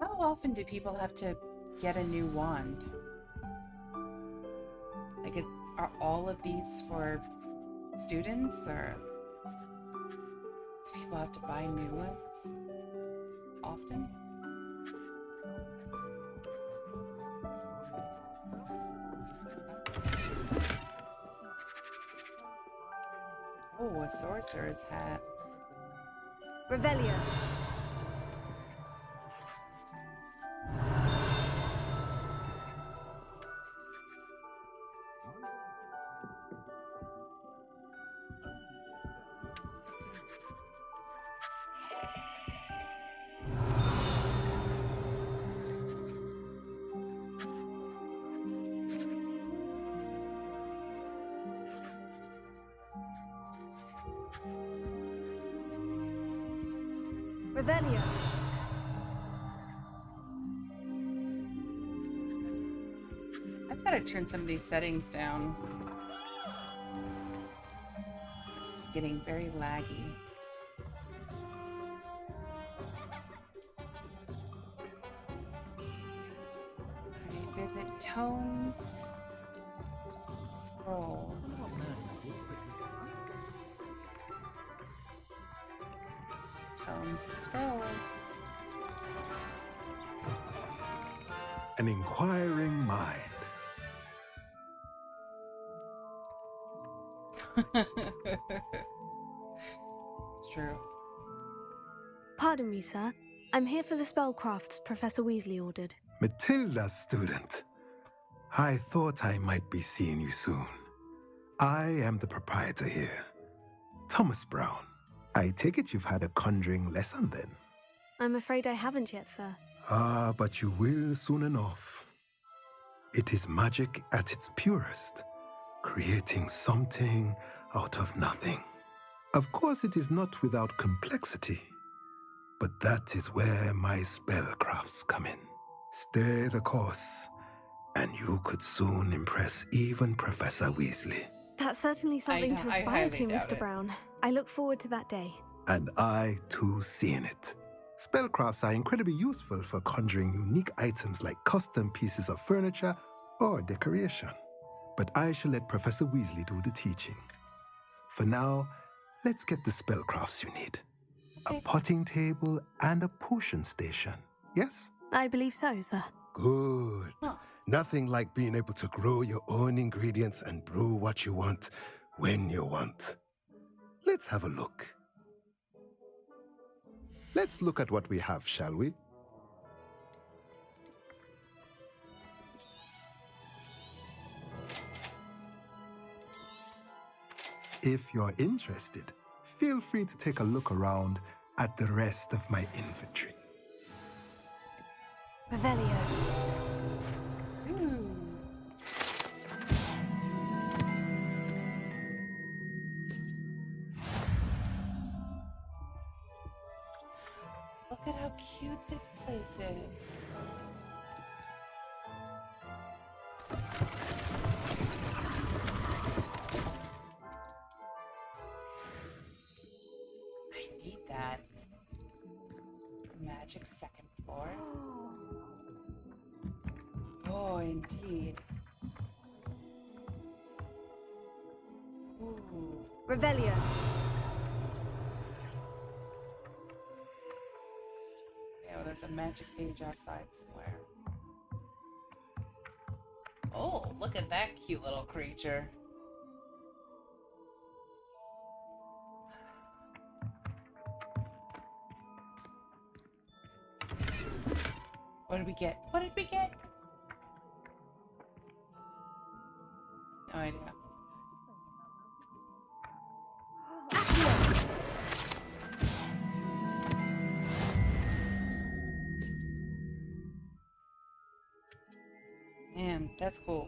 How often do people have to get a new wand? Like, are all of these for students, or do people have to buy new ones often? Oh, a sorcerer's hat. Revelio. Revelio. I've got to turn some of these settings down. This is getting very laggy. Alright, visit tomes, scrolls. Tomes and scrolls. An inquiring mind. It's true. Pardon me, sir. I'm here for the spellcrafts Professor Weasley ordered. Matilda's student. I thought I might be seeing you soon. I am the proprietor here, Thomas Brown. I take it you've had a conjuring lesson then? I'm afraid I haven't yet, sir. Ah, but you will soon enough. It is magic at its purest, creating something out of nothing. Of course, it is not without complexity, but that is where my spellcrafts come in. Stay the course, and you could soon impress even Professor Weasley. That's certainly something to aspire to, Mr. Brown. I look forward to that day. And I, too, seeing it. Spellcrafts are incredibly useful for conjuring unique items like custom pieces of furniture or decoration. But I shall let Professor Weasley do the teaching. For now, let's get the spellcrafts you need. A potting table and a potion station, yes? I believe so, sir. Good. Nothing like being able to grow your own ingredients and brew what you want when you want. Let's have a look. Let's look at what we have, shall we? If you're interested, feel free to take a look around at the rest of my inventory. Revelio. Look at how cute this place is. I need that. Magic second floor. Oh, indeed. Ooh. Revelio. Yeah, there's a magic page outside somewhere. Oh, look at that cute little creature. What did we get? What did we get? No idea. Man, that's cool.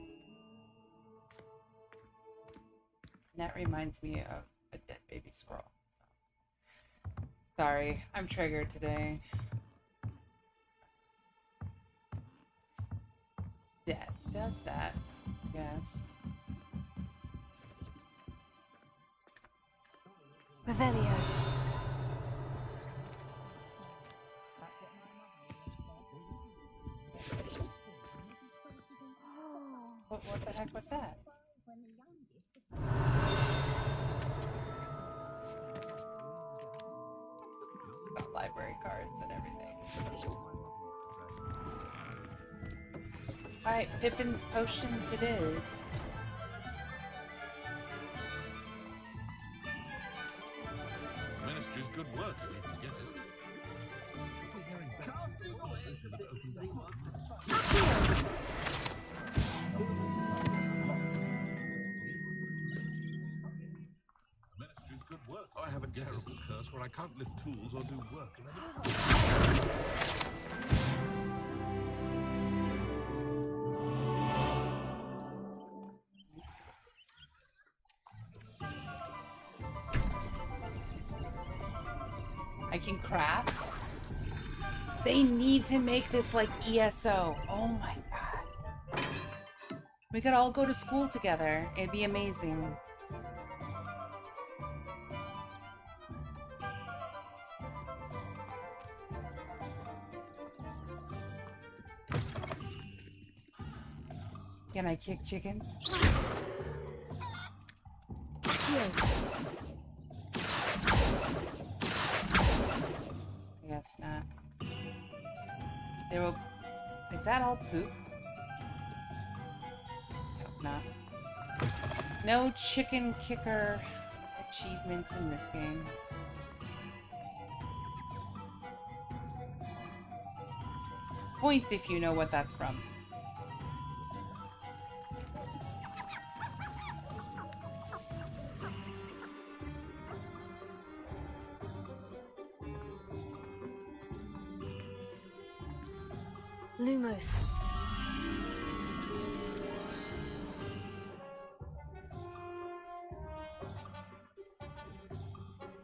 And that reminds me of a dead baby squirrel. So. Sorry, I'm triggered today. Death does that, yes. Revelio. What the heck was that? Got library cards and everything. Alright, Pippin's potions it is. Ministry's good work if you can get it. Ministry's good work. I have a terrible curse where I can't lift tools or do work. I can craft. They need to make this like ESO. Oh my god. We could all go to school together. It'd be amazing. Can I kick chickens? I guess not. There will. Is that all poop? Nope, not. No chicken kicker achievements in this game. Points if you know what that's from. Lumos.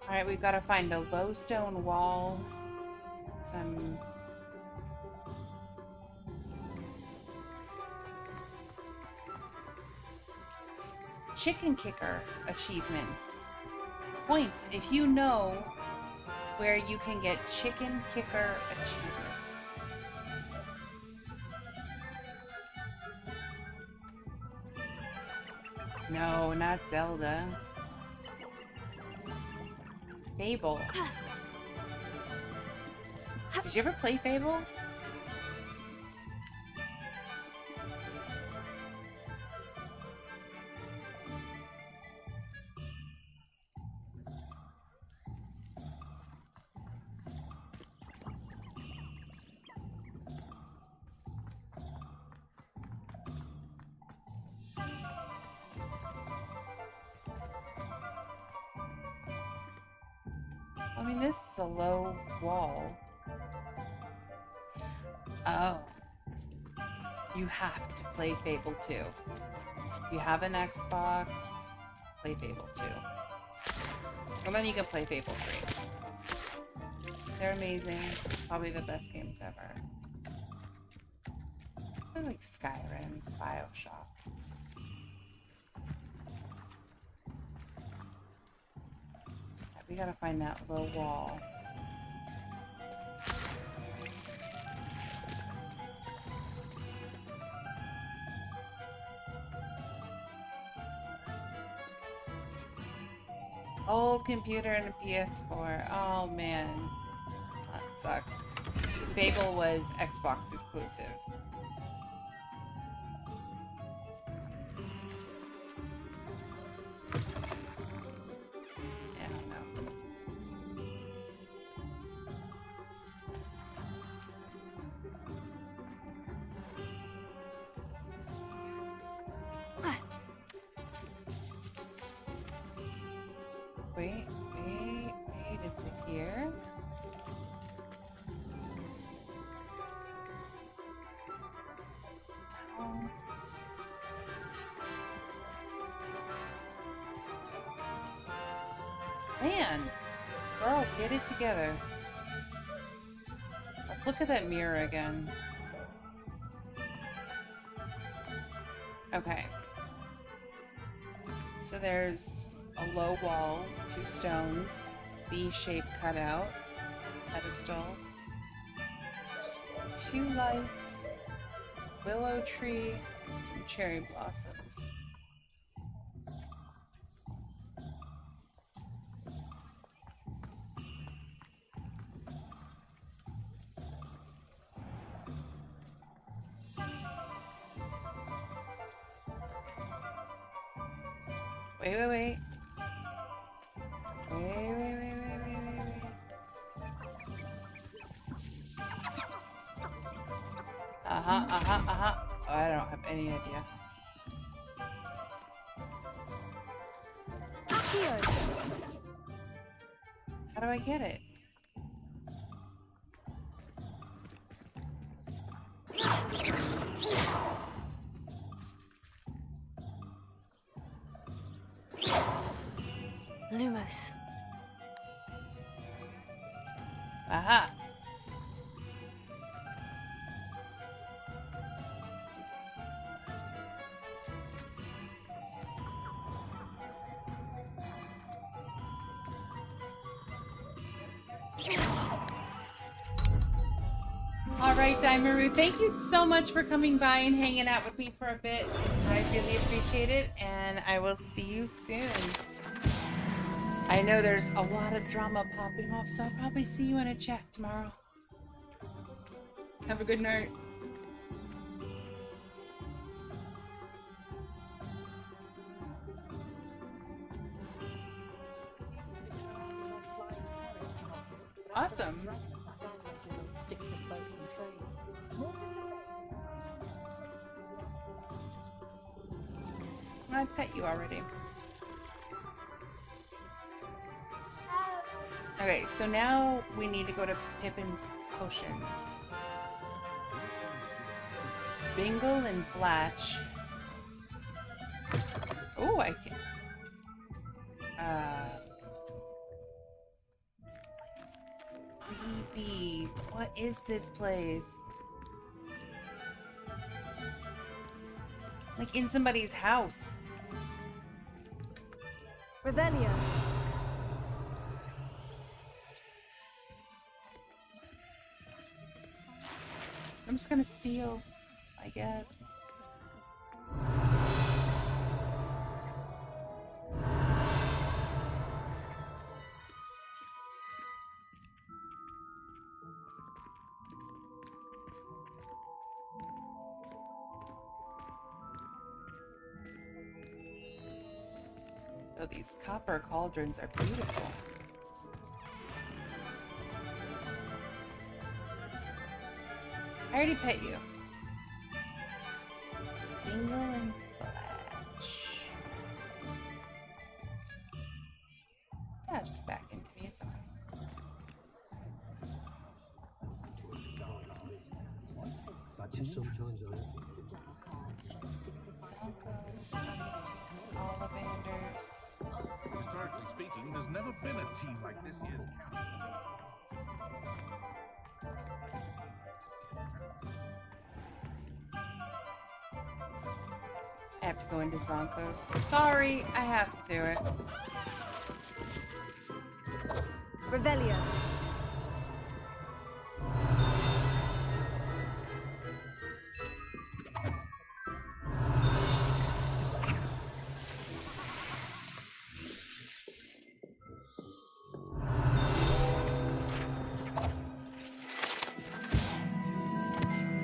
Alright, we've got to find a low stone wall. Some... chicken kicker achievements. Points if you know where you can get chicken kicker achievements. No, not Zelda. Fable. Did you ever play Fable? I mean, this is a low wall. Oh. You have to play Fable 2. If you have an Xbox, play Fable 2. And then you can play Fable 3. They're amazing. Probably the best games ever. I like Skyrim, Bioshock. We gotta find that low wall. Old computer and a PS4. Oh man. That sucks. Fable was Xbox exclusive. Yeah, no. Wait, is it here? No. Man, girl, get it together. Let's look at that mirror again. Okay. So there's a low wall, 2 stones, V-shaped cutout, pedestal, 2 lights, willow tree, and some cherry blossoms. Wait. Wait. Oh, I don't have any idea. Accio! How do I get it? Lumos. Aha! All right, Daimaru, thank you so much for coming by and hanging out with me for a bit. I really appreciate it, and I will see you soon. I know there's a lot of drama popping off, so I'll probably see you in a chat tomorrow. Have a good night. Awesome. I pet you already. Okay, so now we need to go to Pippin's potions. Bingle and Blatch. Oh, I can. BB. What is this place? Like in somebody's house. Revelio. I'm just gonna steal, I guess. Oh, these copper cauldrons are beautiful. I already pet you. Bingle and Blatch. Yeah, just back into me, it's okay. Zonkos, Honeydukes, Ollivanders. Historically speaking, there's never been a team like this here. I have to go into Zonkos. Sorry, I have to do it. Revelio.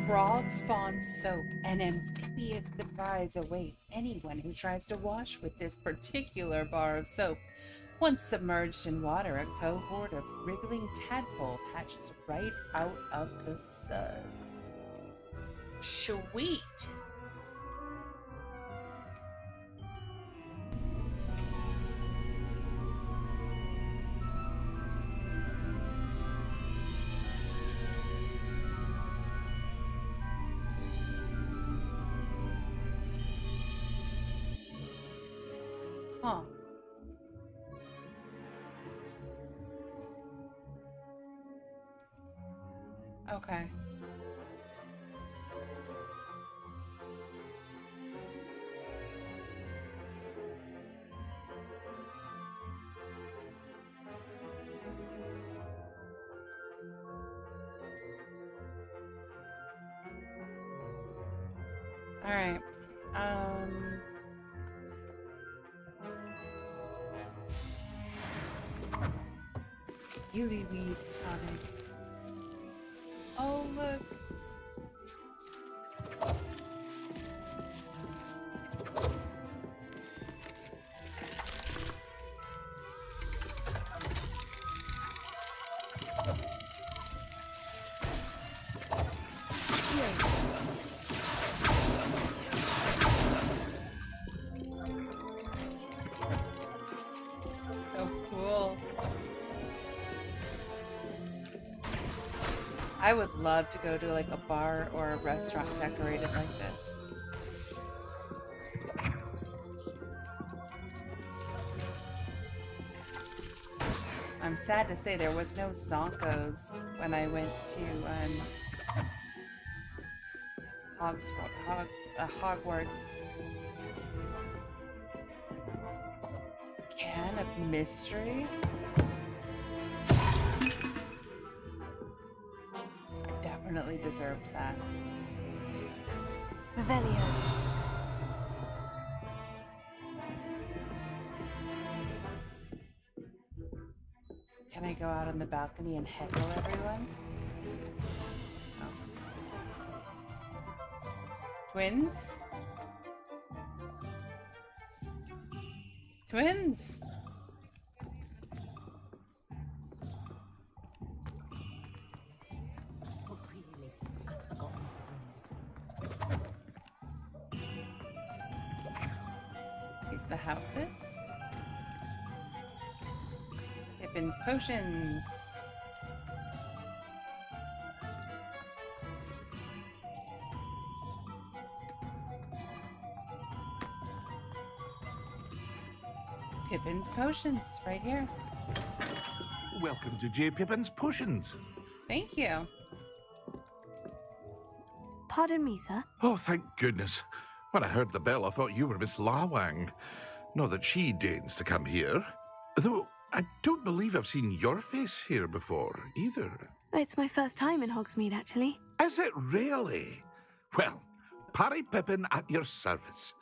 Frog spawn soap. An amphibious surprise awaits anyone who tries to wash with this particular bar of soap. Once submerged in water, a cohort of wriggling tadpoles hatches right out of the suds. Sweet. Huh. Okay. All right. Gillyweed tonic. Oh, look. So cool. I would love to go to like a bar or a restaurant decorated like this. I'm sad to say there was no Zonkos when I went to Hogwarts. Can of mystery? Definitely deserved that. Revelio. Can I go out on the balcony and heckle everyone? No. Twins? Twins? The houses. Pippin's potions. Pippin's potions, right here. Welcome to J. Pippin's Potions. Thank you. Pardon me, sir. Oh, thank goodness. When I heard the bell, I thought you were Miss Lawang. Not that she deigns to come here. Though I don't believe I've seen your face here before, either. It's my first time in Hogsmeade, actually. Is it really? Well, Parry Pippin at your service.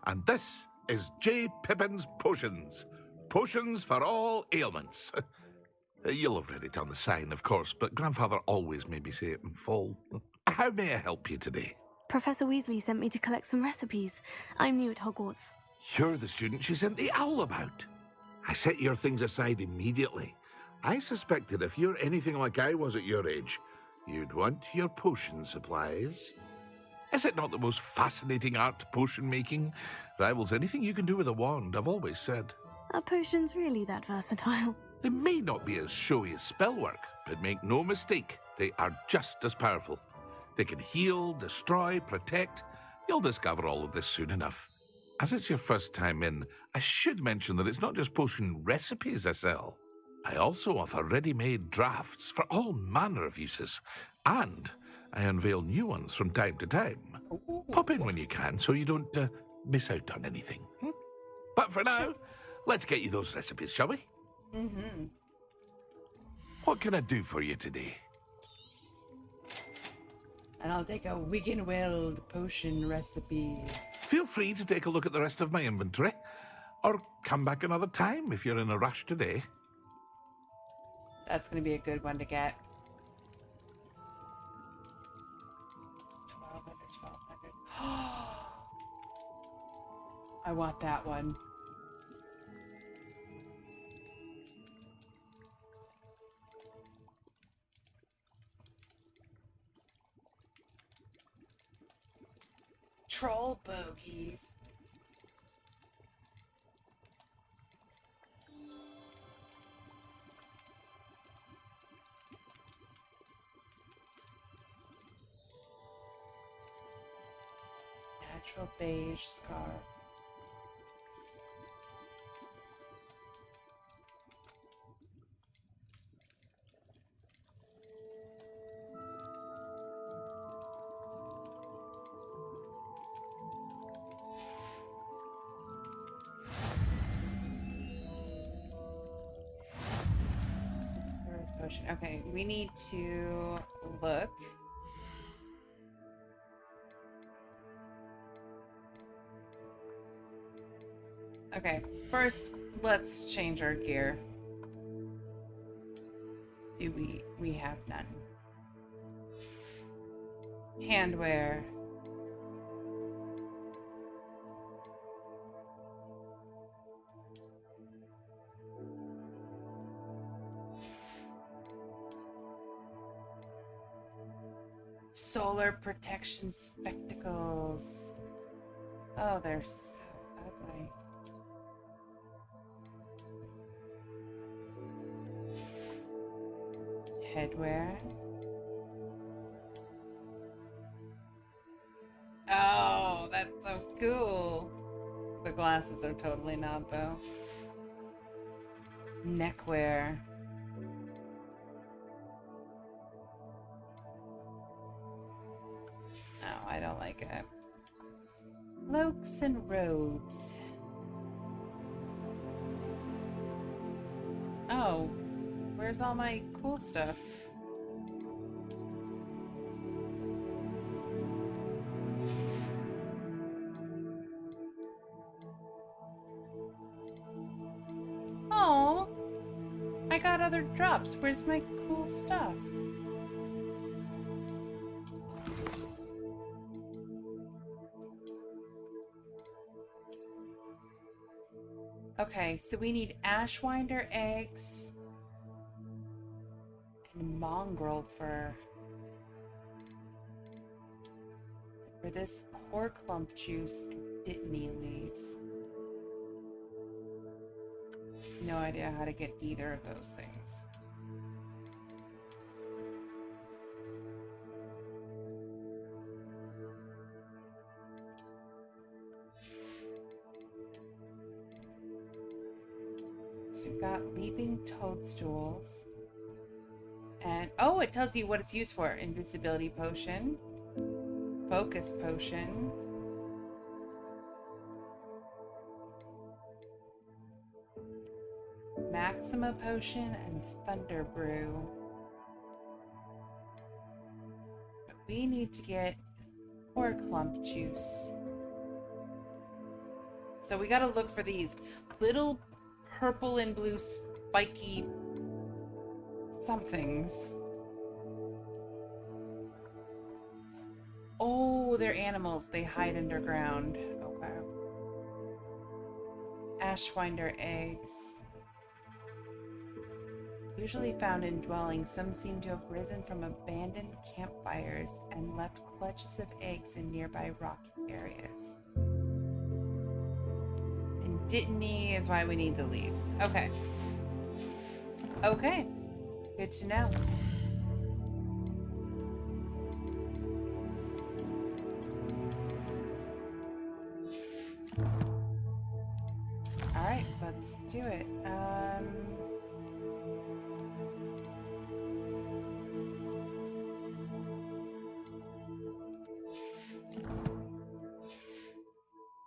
And this is J. Pippin's Potions. Potions for all ailments. You'll have read it on the sign, of course, but Grandfather always made me say it in full. How may I help you today? Professor Weasley sent me to collect some recipes. I'm new at Hogwarts. You're the student she sent the owl about. I set your things aside immediately. I suspected if you're anything like I was at your age, you'd want your potion supplies. Is it not the most fascinating art, potion making? Rivals anything you can do with a wand, I've always said. Are potions really that versatile? They may not be as showy as spellwork, but make no mistake, they are just as powerful. They can heal, destroy, protect. You'll discover all of this soon enough. As it's your first time in, I should mention that it's not just potion recipes I sell. I also offer ready-made drafts for all manner of uses, and I unveil new ones from time to time. Pop in when you can so you don't miss out on anything. But for now, let's get you those recipes, shall we? Mm-hmm. What can I do for you today? And I'll take a Wiggenweld potion recipe. Feel free to take a look at the rest of my inventory, or come back another time if you're in a rush today. That's going to be a good one to get. 1200. I want that one. Troll bogies. Natural beige scarf. Potion. Okay, we need to look. Okay, first let's change our gear. Do we have none? Handwear. Solar protection spectacles. Oh, they're so ugly. Headwear. Oh, that's so cool. The glasses are totally not, though. Neckwear. No, I don't like it. Cloaks and robes. Oh, where's all my cool stuff? Oh, I got other drops. Where's my cool stuff? Okay, so we need Ashwinder eggs and mongrel fur. For this porklump juice and dittany leaves. No idea how to get either of those things. We've got leaping toadstools. And, oh, it tells you what it's used for. Invisibility potion. Focus potion. Maxima potion and thunder brew. But we need to get porklump juice. So we gotta look for these little purple and blue spiky somethings. Oh, they're animals. They hide underground. Okay. Ashwinder eggs. Usually found in dwellings, some seem to have risen from abandoned campfires and left clutches of eggs in nearby rocky areas. Dittany is why we need the leaves. Okay. Okay. Good to know. do it?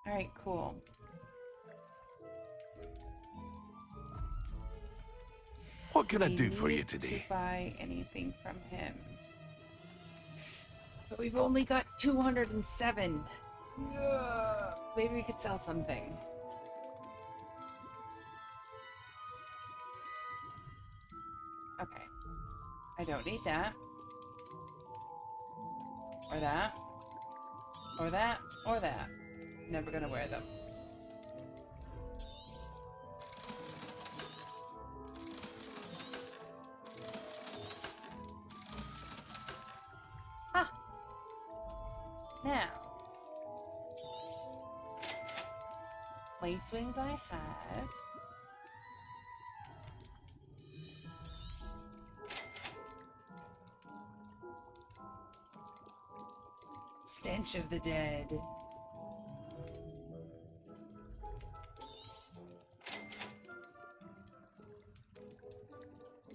All right, cool. What can I We do for you need today? To buy anything from him. But we've only got 207. Maybe we could sell something. Okay. I don't need that. Or that. Or that. Or that. Never gonna wear them. Ah! Now. Place wings I have. Stench of the dead.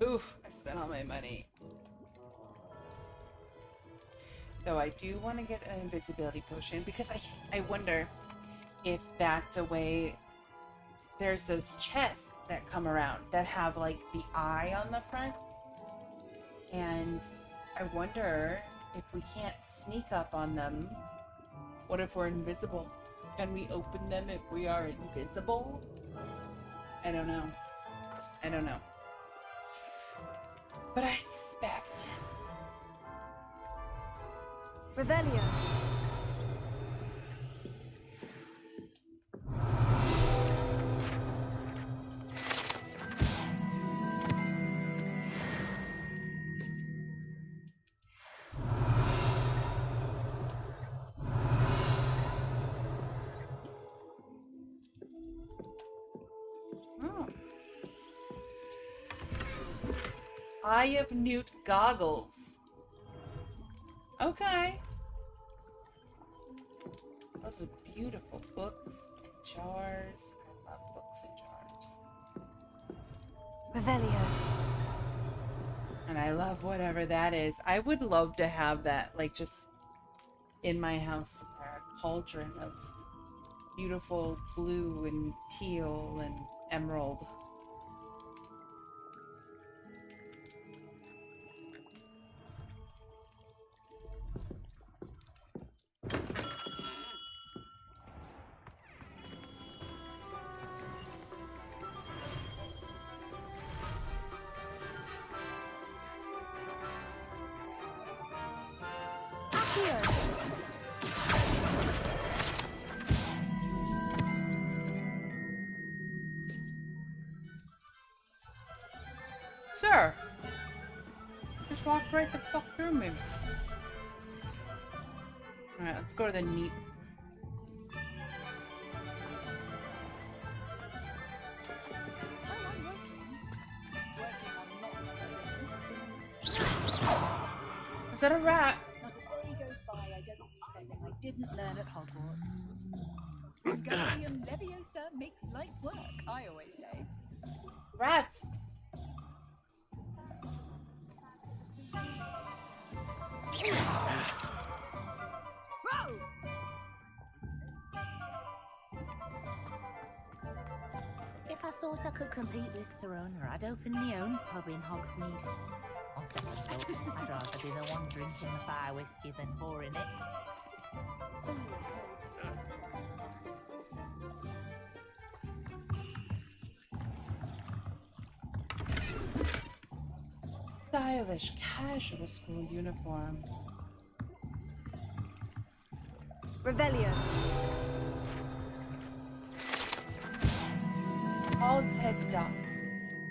Oof, I spent all my money. Though I do want to get an invisibility potion because I wonder if that's a way. There's those chests that come around that have like the eye on the front. And I wonder if we can't sneak up on them. What if we're invisible? Can we open them if we are invisible? I don't know. I don't know. But I suspect. Revelio. Oh. Eye of Newt goggles. Okay. Those are beautiful books and jars. I love books and jars. Revelio. And I love whatever that is. I would love to have that, like, just in my house, a cauldron of beautiful blue and teal and emerald. Accio. Sir! Just walked right the fuck through me. Alright, let's go to the neat. Is that a rat? Not a day goes by I don't read something I didn't learn at Hogwarts. Wingardium Leviosa makes light work, I always say. Rats! Whoa! If I thought I could compete with Serona, I'd open my own pub in Hogsmeade. On second thought, I'd rather be the one drinking the fire whiskey than pouring it. Stylish, casual school uniform. Revelio. Hogshead Docks.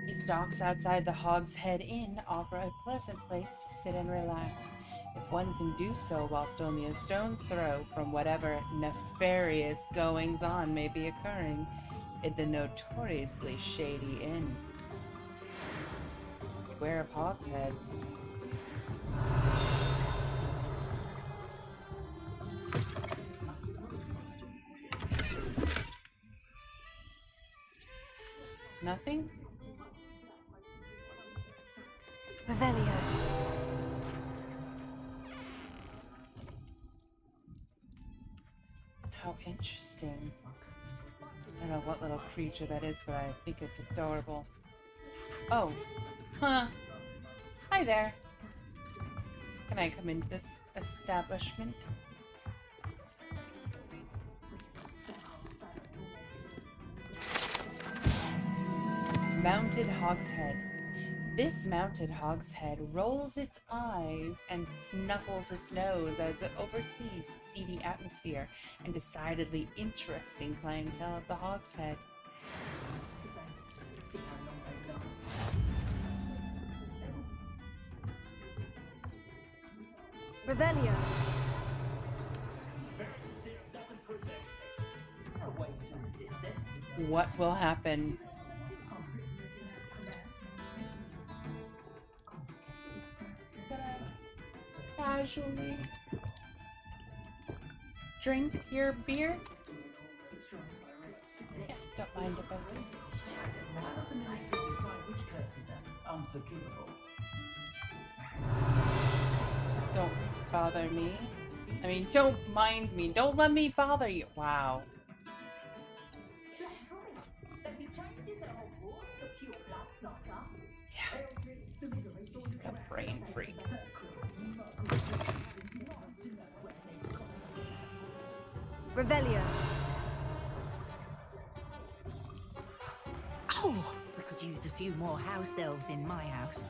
These docks outside the Hogshead Inn offer a pleasant place to sit and relax, if one can do so whilst only a stone's throw from whatever nefarious goings-on may be occurring in the notoriously shady inn. Beware of Hogshead. Nothing? Revelio. How interesting. I don't know what little creature that is, but I think it's adorable. Oh. Huh. Hi there. Can I come into this establishment? Mounted hogshead. This mounted hogshead rolls its eyes and snuffles its nose as it oversees the seedy atmosphere and decidedly interesting clientele of the hogshead. Revelio. What will happen? Just gonna casually drink your beer. Yeah, don't mind about this. Don't bother me. I mean, don't mind me. Don't let me bother you. Wow. Yeah. A brain freak. Revelio. Oh, we could use a few more house elves in my house.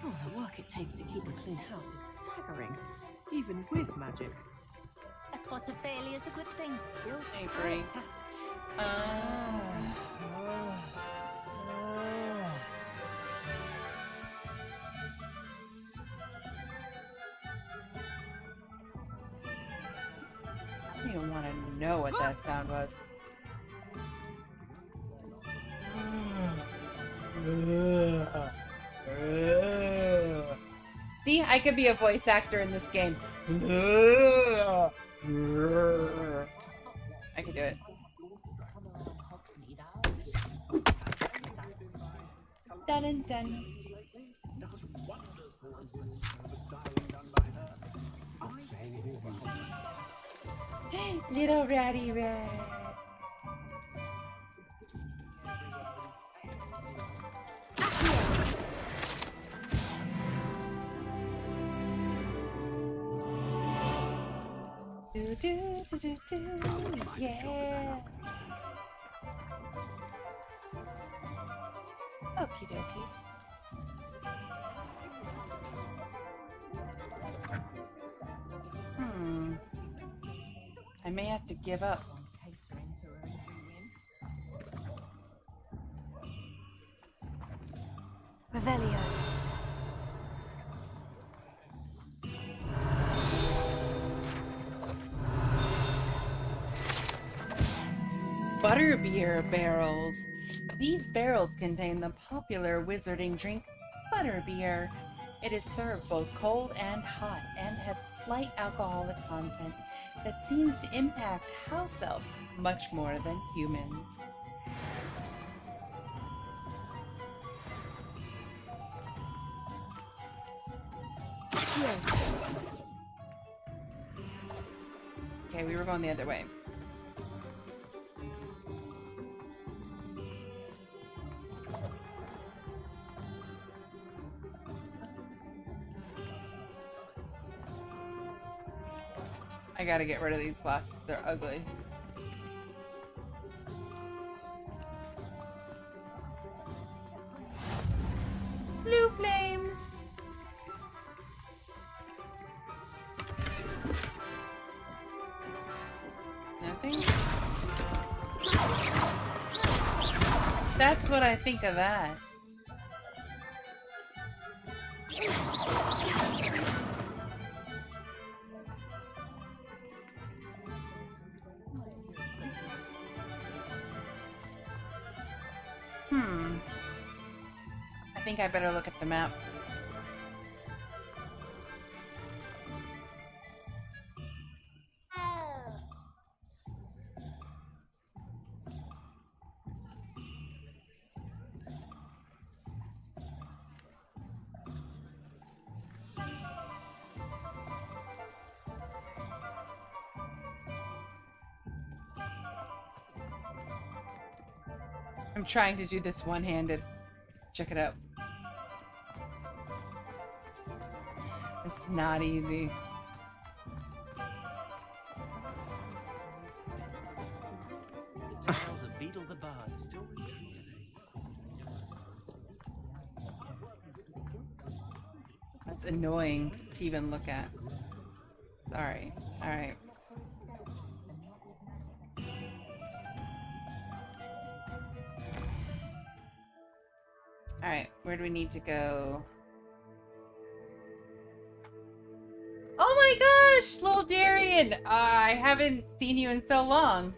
Oh, the work it takes to keep a clean house is staggering, even with magic. A spot of failure is a good thing. I agree. I don't even want to know what that sound was. See, I could be a voice actor in this game. I can do it. Dun and dun. Little ratty rat. Do do do do do, yeah. Okie dokie. I may have to give up. Revelio. Butterbeer barrels. These barrels contain the popular wizarding drink Butterbeer. It is served both cold and hot and has a slight alcoholic content that seems to impact house elves much more than humans. Okay, we were going the other way. I gotta get rid of these glasses, they're ugly. Blue flames! Nothing? That's what I think of that. I think I better look at the map. I'm trying to do this one-handed. Check it out. It's not easy. Tales of Beetle the Bard. That's annoying to even look at. Sorry. Alright. Alright, where do we need to go? Oh my gosh, little Darian! I haven't seen you in so long.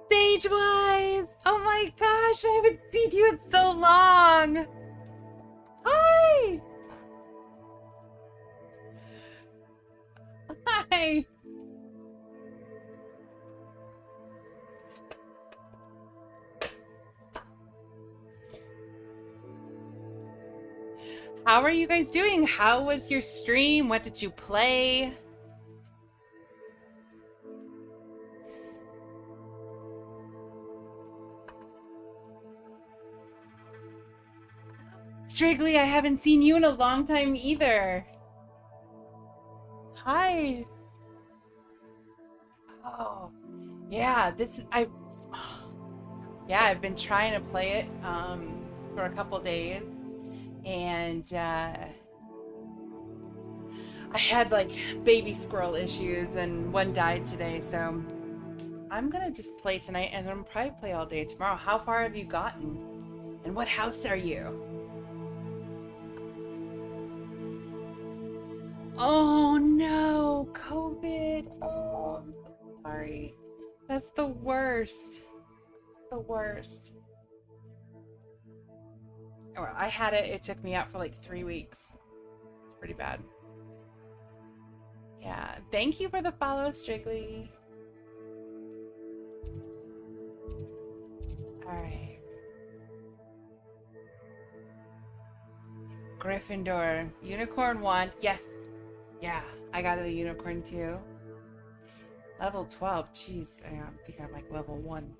Stage-wise! Oh my gosh, I haven't seen you in so long! Hi! Hi! How are you guys doing? How was your stream? What did you play? Strigly, I haven't seen you in a long time either. Hi. Oh, yeah, I've been trying to play it for a couple days, and I had like baby squirrel issues and one died today, so I'm gonna just play tonight and then probably play all day tomorrow. How far have you gotten? And what house are you? Oh no, COVID. Oh, I'm so sorry. That's the worst. It's the worst. Oh, I had it. It took me out for like 3 weeks. It's pretty bad. Yeah. Thank you for the follow, Strigly. All right. Gryffindor. Unicorn wand. Yes. Yeah, I got a unicorn too. Level 12. Jeez, I think I'm like level 1.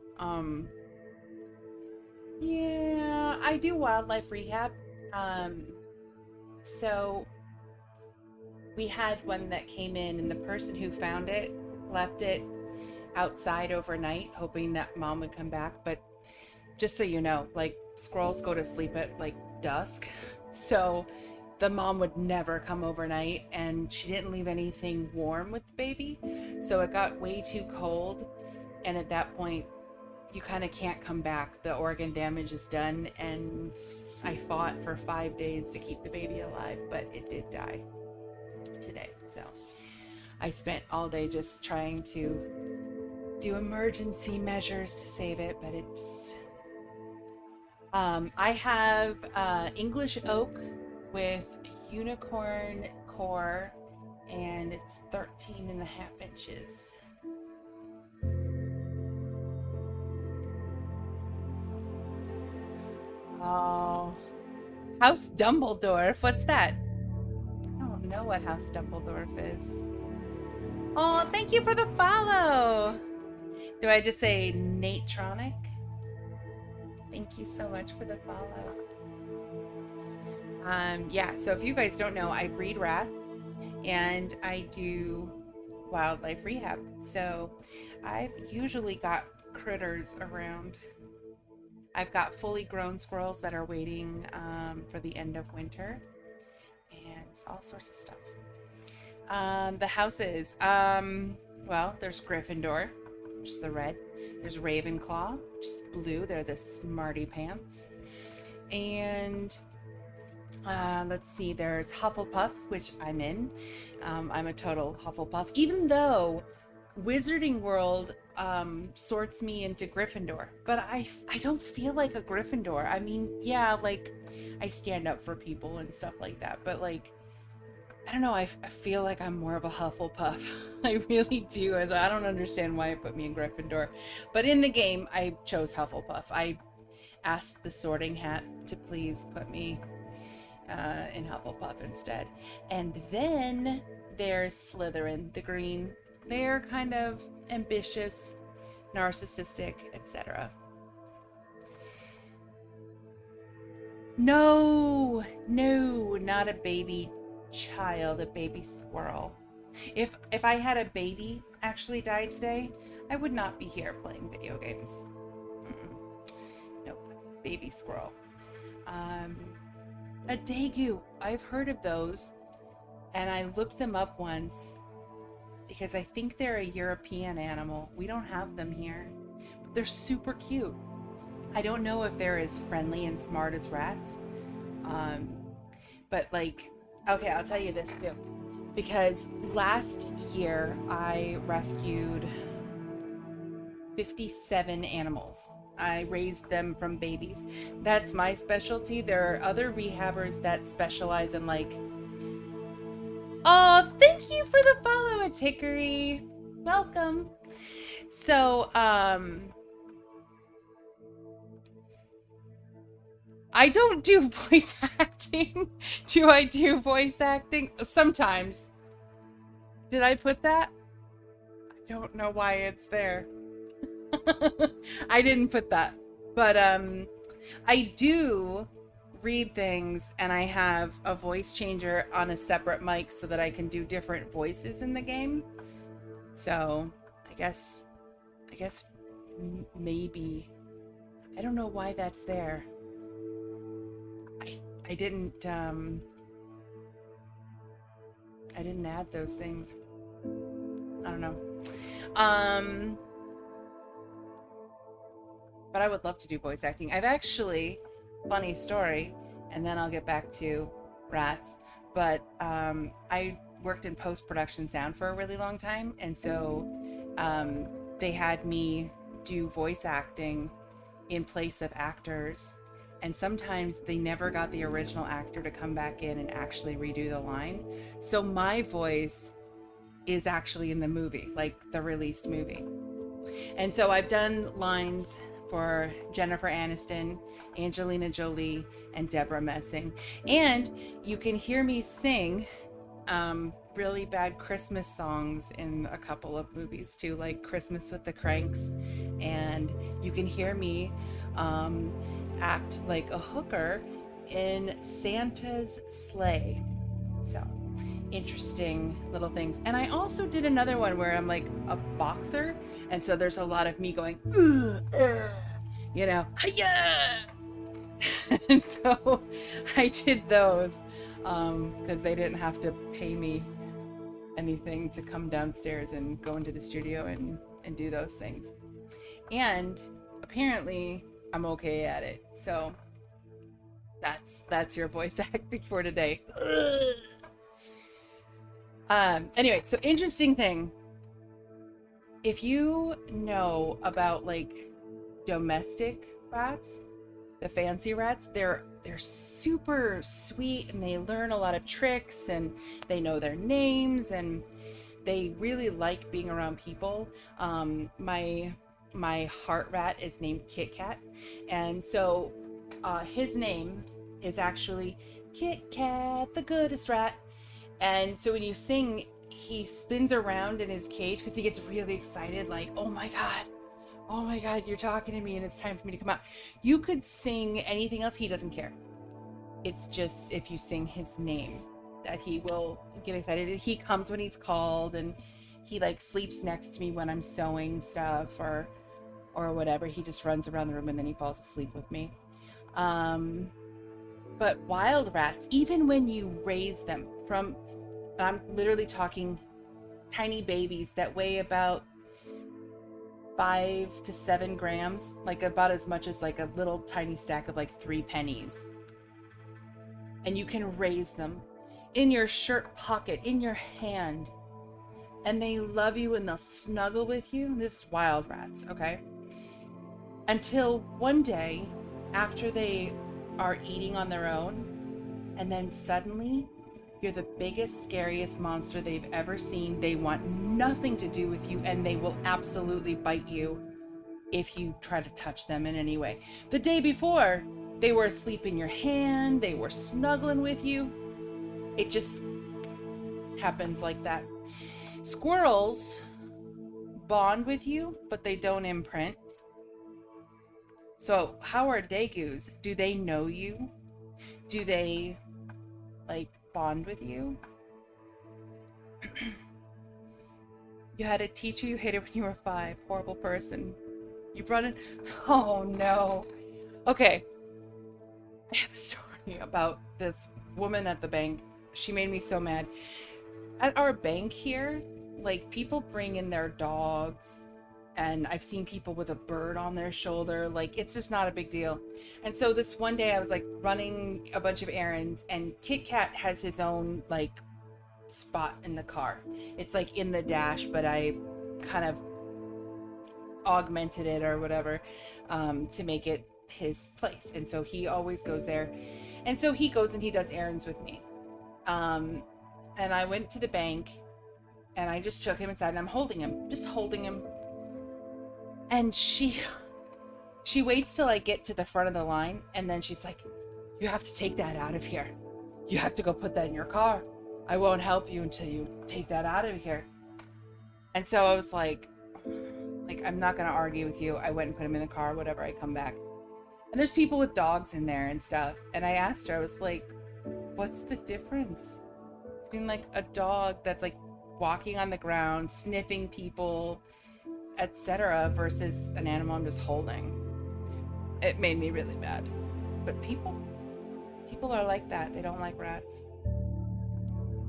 Yeah, I do wildlife rehab. So we had one that came in and the person who found it left it outside overnight, hoping that mom would come back. But just so you know, like squirrels go to sleep at like dusk. So the mom would never come overnight, and she didn't leave anything warm with the baby. So it got way too cold. And at that point, you kind of can't come back. The organ damage is done. And I fought for 5 days to keep the baby alive, but it did die today. So I spent all day just trying to do emergency measures to save it, but it just... I have English oak with a unicorn core, and it's 13.5 inches. Oh, House Dumbledore. What's that? I don't know what House Dumbledore is. Oh, thank you for the follow. Do I just say Natronic? Thank you so much for the follow. Yeah, so if you guys don't know, I breed rats and I do wildlife rehab. So I've usually got critters around. I've got fully grown squirrels that are waiting for the end of winter, and all sorts of stuff. The houses, well, there's Gryffindor, which is the red. There's Ravenclaw, which is blue. They're the smarty pants. And let's see, there's Hufflepuff, which I'm in. I'm a total Hufflepuff, even though Wizarding World sorts me into Gryffindor, but I don't feel like a Gryffindor. I mean, yeah, like I stand up for people and stuff like that, but like, I don't know, I feel like I'm more of a Hufflepuff. I really do. As I don't understand why it put me in Gryffindor, but in the game I chose Hufflepuff. I asked the Sorting Hat to please put me in Hufflepuff instead. And then there's Slytherin, the green. They're kind of ambitious, narcissistic, etc. No, not a baby child, a baby squirrel. If I had a baby actually die today, I would not be here playing video games. Nope, baby squirrel. A dagu, I've heard of those, and I looked them up once because I think they're a European animal. We don't have them here, but they're super cute. I don't know if they're as friendly and smart as rats, but like, okay, I'll tell you this too, because last year I rescued 57 animals. I raised them from babies. That's my specialty. There are other rehabbers that specialize in like, oh, thank you for the follow, it's Hickory. Welcome. So, I don't do voice acting. Do I do voice acting? Sometimes. Did I put that? I don't know why it's there. I didn't put that. But I do read things, and I have a voice changer on a separate mic so that I can do different voices in the game. So, I guess maybe. I don't know why that's there. I didn't add those things. I don't know. But I would love to do voice acting. I've actually, funny story, and then I'll get back to rats, but I worked in post-production sound for a really long time, and so they had me do voice acting in place of actors. And sometimes they never got the original actor to come back in and actually redo the line. So my voice is actually in the movie, like the released movie. And so I've done lines for Jennifer Aniston, Angelina Jolie, and Deborah Messing. And you can hear me sing really bad Christmas songs in a couple of movies too, like Christmas with the Cranks. And you can hear me act like a hooker in Santa's sleigh. So interesting little things. And I also did another one where I'm like a boxer, and so there's a lot of me going you know, hiya. And so I did those because they didn't have to pay me anything to come downstairs and go into the studio and do those things. And apparently I'm okay at it. So that's your voice acting for today. Anyway, so interesting thing. If you know about like domestic rats, the fancy rats, they're super sweet, and they learn a lot of tricks, and they know their names, and they really like being around people. My heart rat is named Kit Kat, and so his name is actually Kit Kat, the goodest rat. And so when you sing, he spins around in his cage because he gets really excited, like, oh my god, you're talking to me and it's time for me to come out. You could sing anything else, he doesn't care. It's just if you sing his name that he will get excited. He comes when he's called, and he like sleeps next to me when I'm sewing stuff or whatever. He just runs around the room and then he falls asleep with me. But wild rats, even when you raise them from, I'm literally talking tiny babies that weigh about 5 to 7 grams, like about as much as like a little tiny stack of like 3 pennies. And you can raise them in your shirt pocket, in your hand, and they love you and they'll snuggle with you. This is wild rats, okay? Until one day, after they are eating on their own, and then suddenly you're the biggest, scariest monster they've ever seen. They want nothing to do with you, and they will absolutely bite you if you try to touch them in any way. The day before, they were asleep in your hand, they were snuggling with you. happens like that. Squirrels bond with you, but they don't imprint. So how are degus? Do they know you? Do they like bond with you? You had a teacher you hated when you were 5. Horrible person. You brought in... Oh no. Okay. I have a story about this woman at the bank. She made me so mad. At our bank here, like, people bring in their dogs, and I've seen people with a bird on their shoulder. Like, it's just not a big deal. And so this one day I was like running a bunch of errands, and Kit Kat has his own like spot in the car. It's like in the dash, but I kind of augmented it or whatever to make it his place. And so he always goes there. And so he goes and he does errands with me. And I went to the bank and I just took him inside and I'm holding him, just holding him. And she waits till I get to the front of the line, and then she's like, you have to take that out of here. You have to go put that in your car. I won't help you until you take that out of here. And so I was like, I'm not going to argue with you. I went and put him in the car, whatever. I come back. And there's people with dogs in there and stuff. And I asked her, I was like, what's the difference between like a dog that's like walking on the ground, sniffing people, etc., versus an animal I'm just holding? It made me really mad. But people are like that. They don't like rats.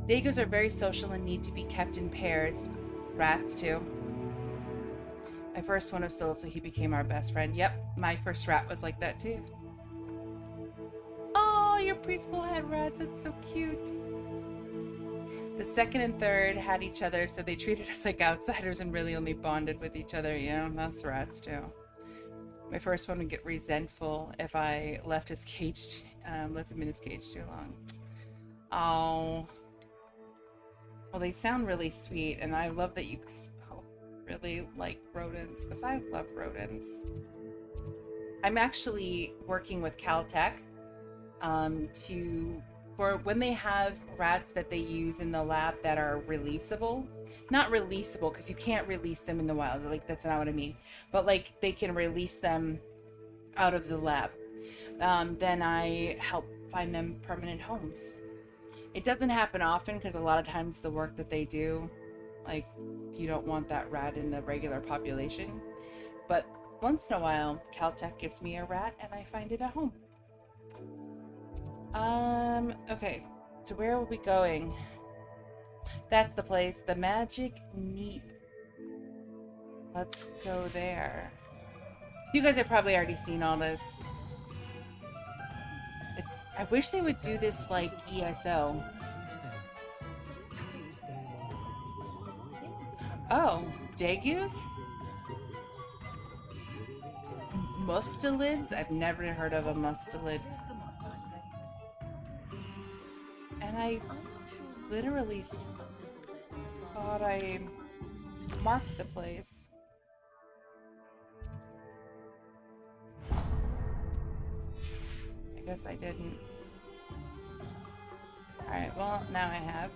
Degus are very social and need to be kept in pairs. Rats too. My first one was still, so he became our best friend. Yep, my first rat was like that too. Oh, your preschool had rats. It's so cute. The second and third had each other, so they treated us like outsiders and really only bonded with each other. Yeah, that's rats too. My first one would get resentful if I left him in his cage too long. Oh. Well, they sound really sweet, and I love that you guys both really like rodents, because I love rodents. I'm actually working with Caltech for when they have rats that they use in the lab that are releasable. Not releasable, because you can't release them in the wild. Like, that's not what I mean. But, like, they can release them out of the lab. Then I help find them permanent homes. It doesn't happen often, because a lot of times the work that they do, like, you don't want that rat in the regular population. But once in a while, Caltech gives me a rat, and I find it a home. Okay, so where are we going? That's the place, the Magic Neep. Let's go there. You guys have probably already seen all this. I wish they would do this like ESO. Oh, Degus? Mustelids? I've never heard of a mustelid. And I literally thought I marked the place. I guess I didn't. Alright, well, now I have.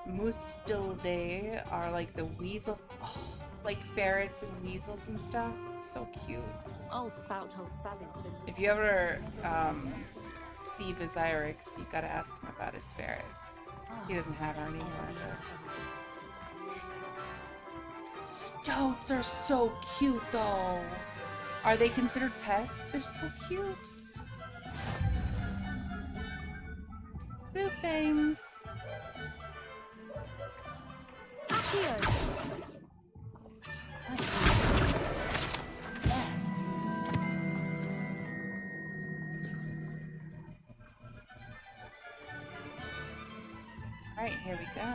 Mustelidae are like the weasel, like ferrets and weasels and stuff. So cute. Oh, spout, oh, spelling. If you ever see Visirix, you gotta ask him about his ferret. He doesn't have her anymore. Stoats are so cute, though. Are they considered pests? They're so cute. Blue fangs. Accio. Alright, here we go.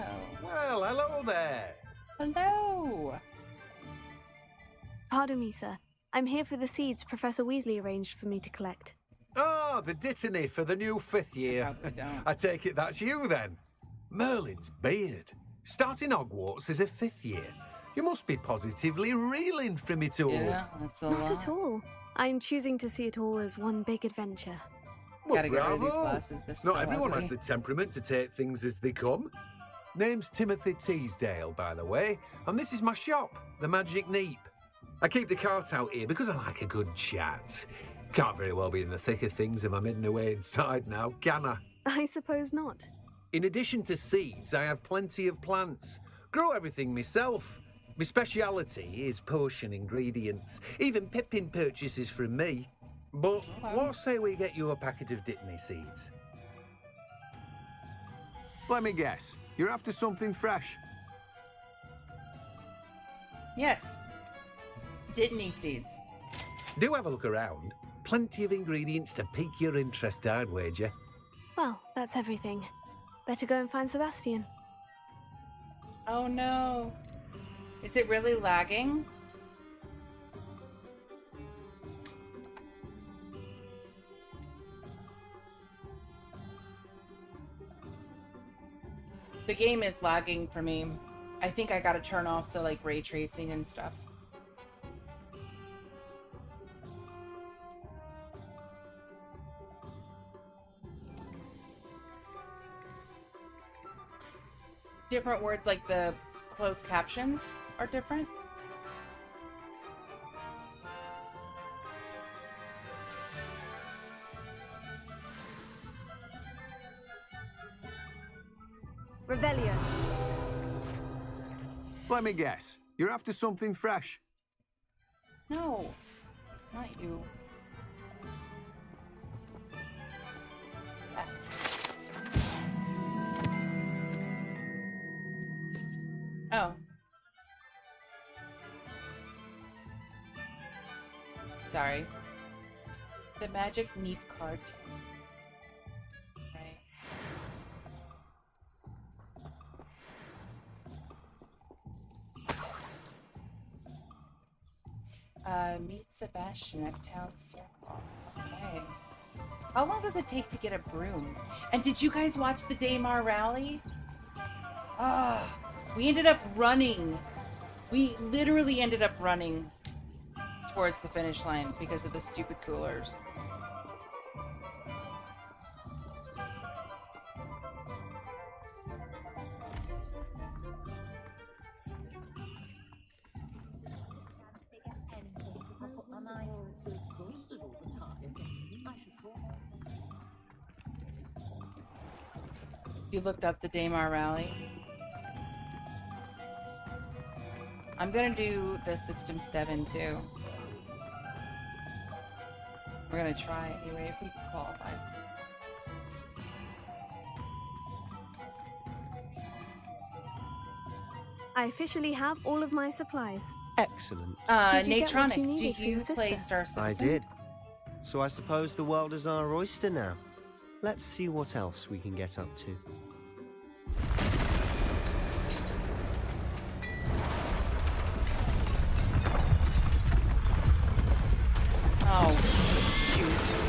Well, hello there. Hello. Pardon me, sir. I'm here for the seeds Professor Weasley arranged for me to collect. Oh, the dittany for the new 5th year. I take it that's you, then. Merlin's beard. Starting Hogwarts as a 5th year. You must be positively reeling from it all. Yeah, that's a Not lot. at all. I'm choosing to see it all as one big adventure. Well, Gotta get rid of these bravo. glasses. They're Not so everyone ugly. has the temperament to take things as they come. Name's Timothy Teasdale, by the way, and this is my shop, the Magic Neep. I keep the cart out here because I like a good chat. Can't very well be in the thick of things if I'm hidden away inside now, can I? I suppose not. In addition to seeds, I have plenty of plants. Grow everything myself. My speciality is potion ingredients. Even Pippin purchases from me. But what say we get you a packet of Dittany seeds? Let me guess. You're after something fresh. Yes. Dittany seeds. Do have a look around. Plenty of ingredients to pique your interest, I'd wager. Well, that's everything. Better go and find Sebastian. Oh no. Is it really lagging? The game is lagging for me. I think I gotta turn off the like ray tracing and stuff. Different words like the closed captions are different. Revelio. Let me guess. You're after something fresh. No, not you. Ah. Oh. Sorry. The Magic Neep cart. Right. Meet Sebastian at Town Circle. Okay. How long does it take to get a broom? And did you guys watch the Daymar rally? Ah. We ended up running. We literally ended up running towards the finish line because of the stupid coolers. You looked up the Daymar rally? I'm gonna do the System 7 too. We're gonna try anyway if we can qualify. I officially have all of my supplies. Excellent. Did you get what Natronic, you needed do for your you sister? play Star Citizen? I did. So I suppose the world is our oyster now. Let's see what else we can get up to. Oh, shoot.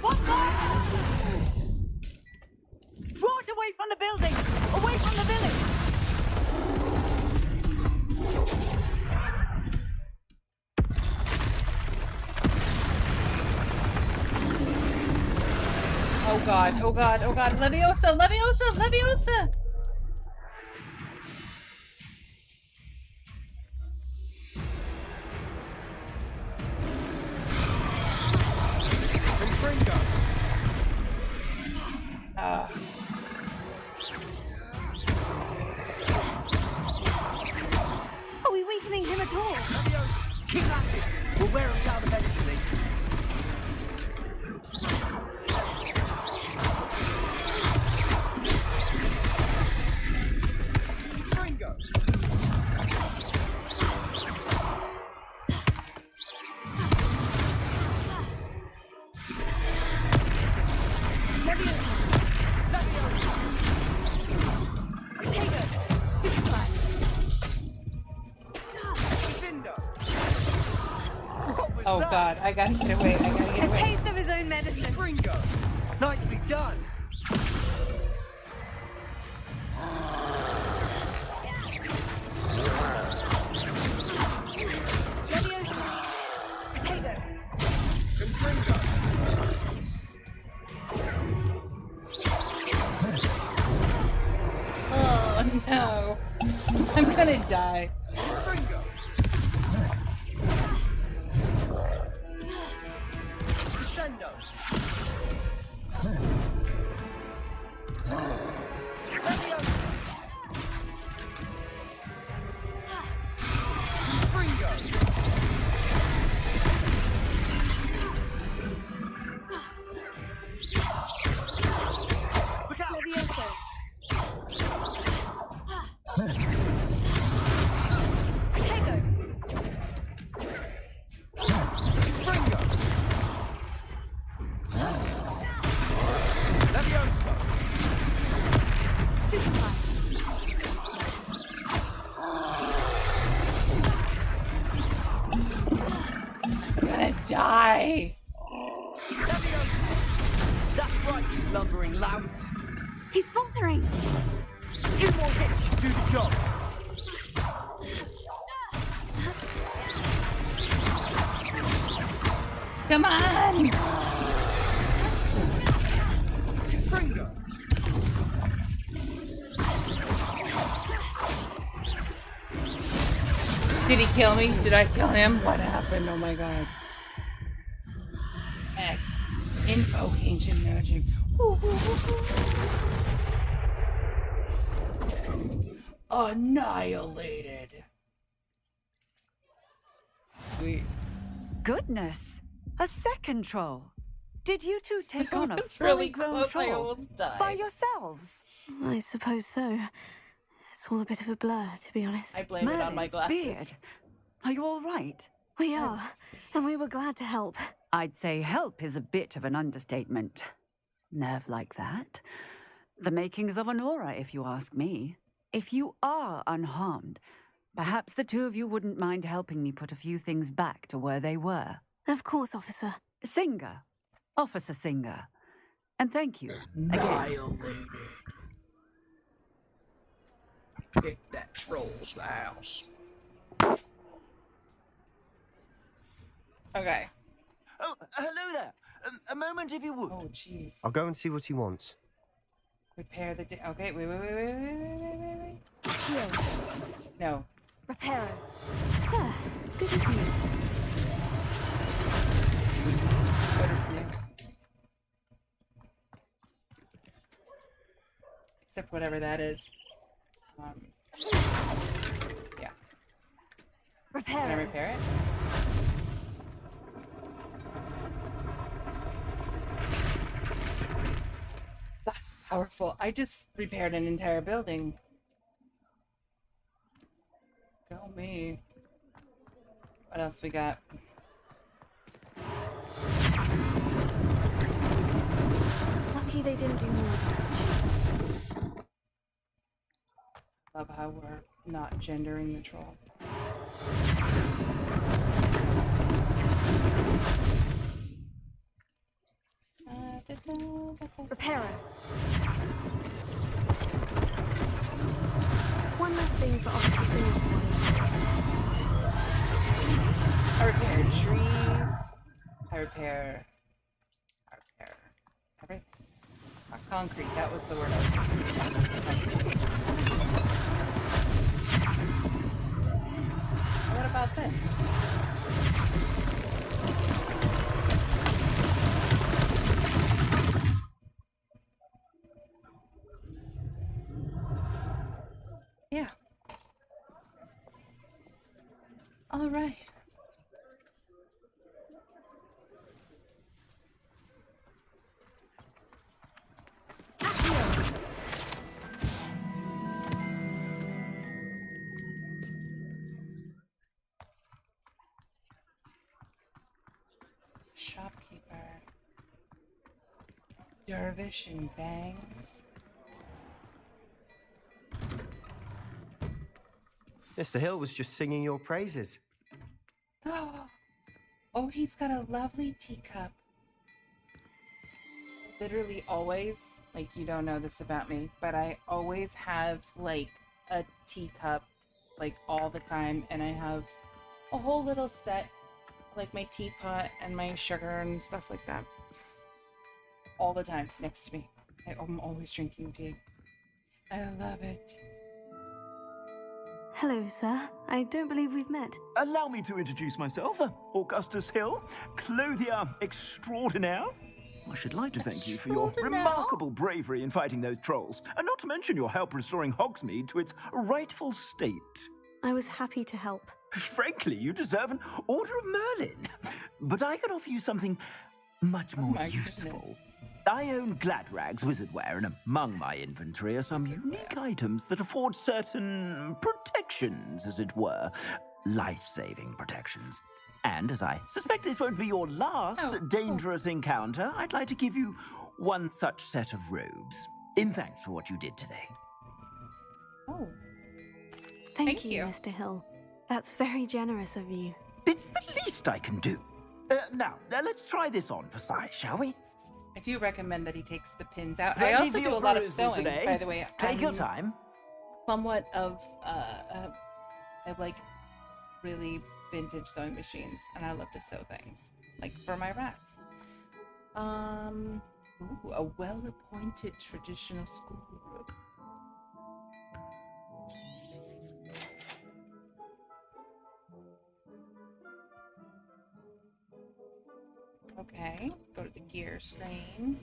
What more? Draw it away from the building! Away from the village! Oh god, oh god, oh god. Leviosa, Leviosa, Leviosa! Are we weakening him at all? Keep at it! We'll wear him down eventually. Ringo! Oh god, I gotta get away, I gotta get A away. taste of his own medicine. Ringo! Nicely done! Levioso. I'm gonna die. That's right, you lumbering louts. He's faltering. Few more hits should do the job. Come on! Did he kill me? Did I kill him? What happened? Oh my god. X. Invoke ancient magic. Annihilated. Sweet. Goodness! A second troll. Did you two take on a It's fully really grown close, I troll almost died. by yourselves? I suppose so. It's all a bit of a blur, to be honest. I blame it on my Merlin's glasses. beard. Are you all right? We are, and we were glad to help. I'd say help is a bit of an understatement. Nerve like that. The makings of an aura, if you ask me. If you are unharmed, perhaps the two of you wouldn't mind helping me put a few things back to where they were. Of course, officer. Singer. Officer Singer. And thank you. Again. Annihilated. Pick that troll's house. Okay. Oh, hello there. A moment, if you would. Oh, jeez. I'll go and see what he wants. Repair the... Okay, wait. No. Reparo. Ah, good as new. What is new? Except whatever that is. Yeah. Repair. Can I repair it? That's powerful. I just repaired an entire building. Go me. What else we got? Lucky they didn't do more damage. Love how we're not gendering the troll. Reparo. One last thing for Officer Singer. I repair trees. I repair everything. Concrete, that was the word I was looking for. What about this? Yeah. All right. Shopkeeper. Dervish and bangs. Mr. Hill was just singing your praises. Oh, he's got a lovely teacup. Literally always, like, you don't know this about me, but I always have, like, a teacup, like, all the time, and I have a whole little set, like my teapot and my sugar and stuff like that, all the time next to me. I'm always drinking tea. I love it. Hello, sir. I don't believe we've met. Allow me to introduce myself, Augustus Hill, clothier extraordinaire. I should like to thank you for your remarkable bravery in fighting those trolls, and not to mention your help restoring Hogsmeade to its rightful state. I was happy to help. Frankly, you deserve an Order of Merlin. But I can offer you something much more useful. I own Gladrag's wizardware, and among my inventory are some unique items that afford certain protections, as it were. Life-saving protections. And as I suspect this won't be your last dangerous encounter, I'd like to give you one such set of robes, in thanks for what you did today. Oh. Thank you, Mr. Hill. That's very generous of you. It's the least I can do. Now, let's try this on for size, shall we? I do recommend that he takes the pins out. Ready I also for do your a lot of perusal sewing, today. by the way. Take your time. Somewhat of, I like really vintage sewing machines, and I love to sew things, like for my rats. Ooh, a well-appointed traditional schoolroom. Okay, go to the gear screen.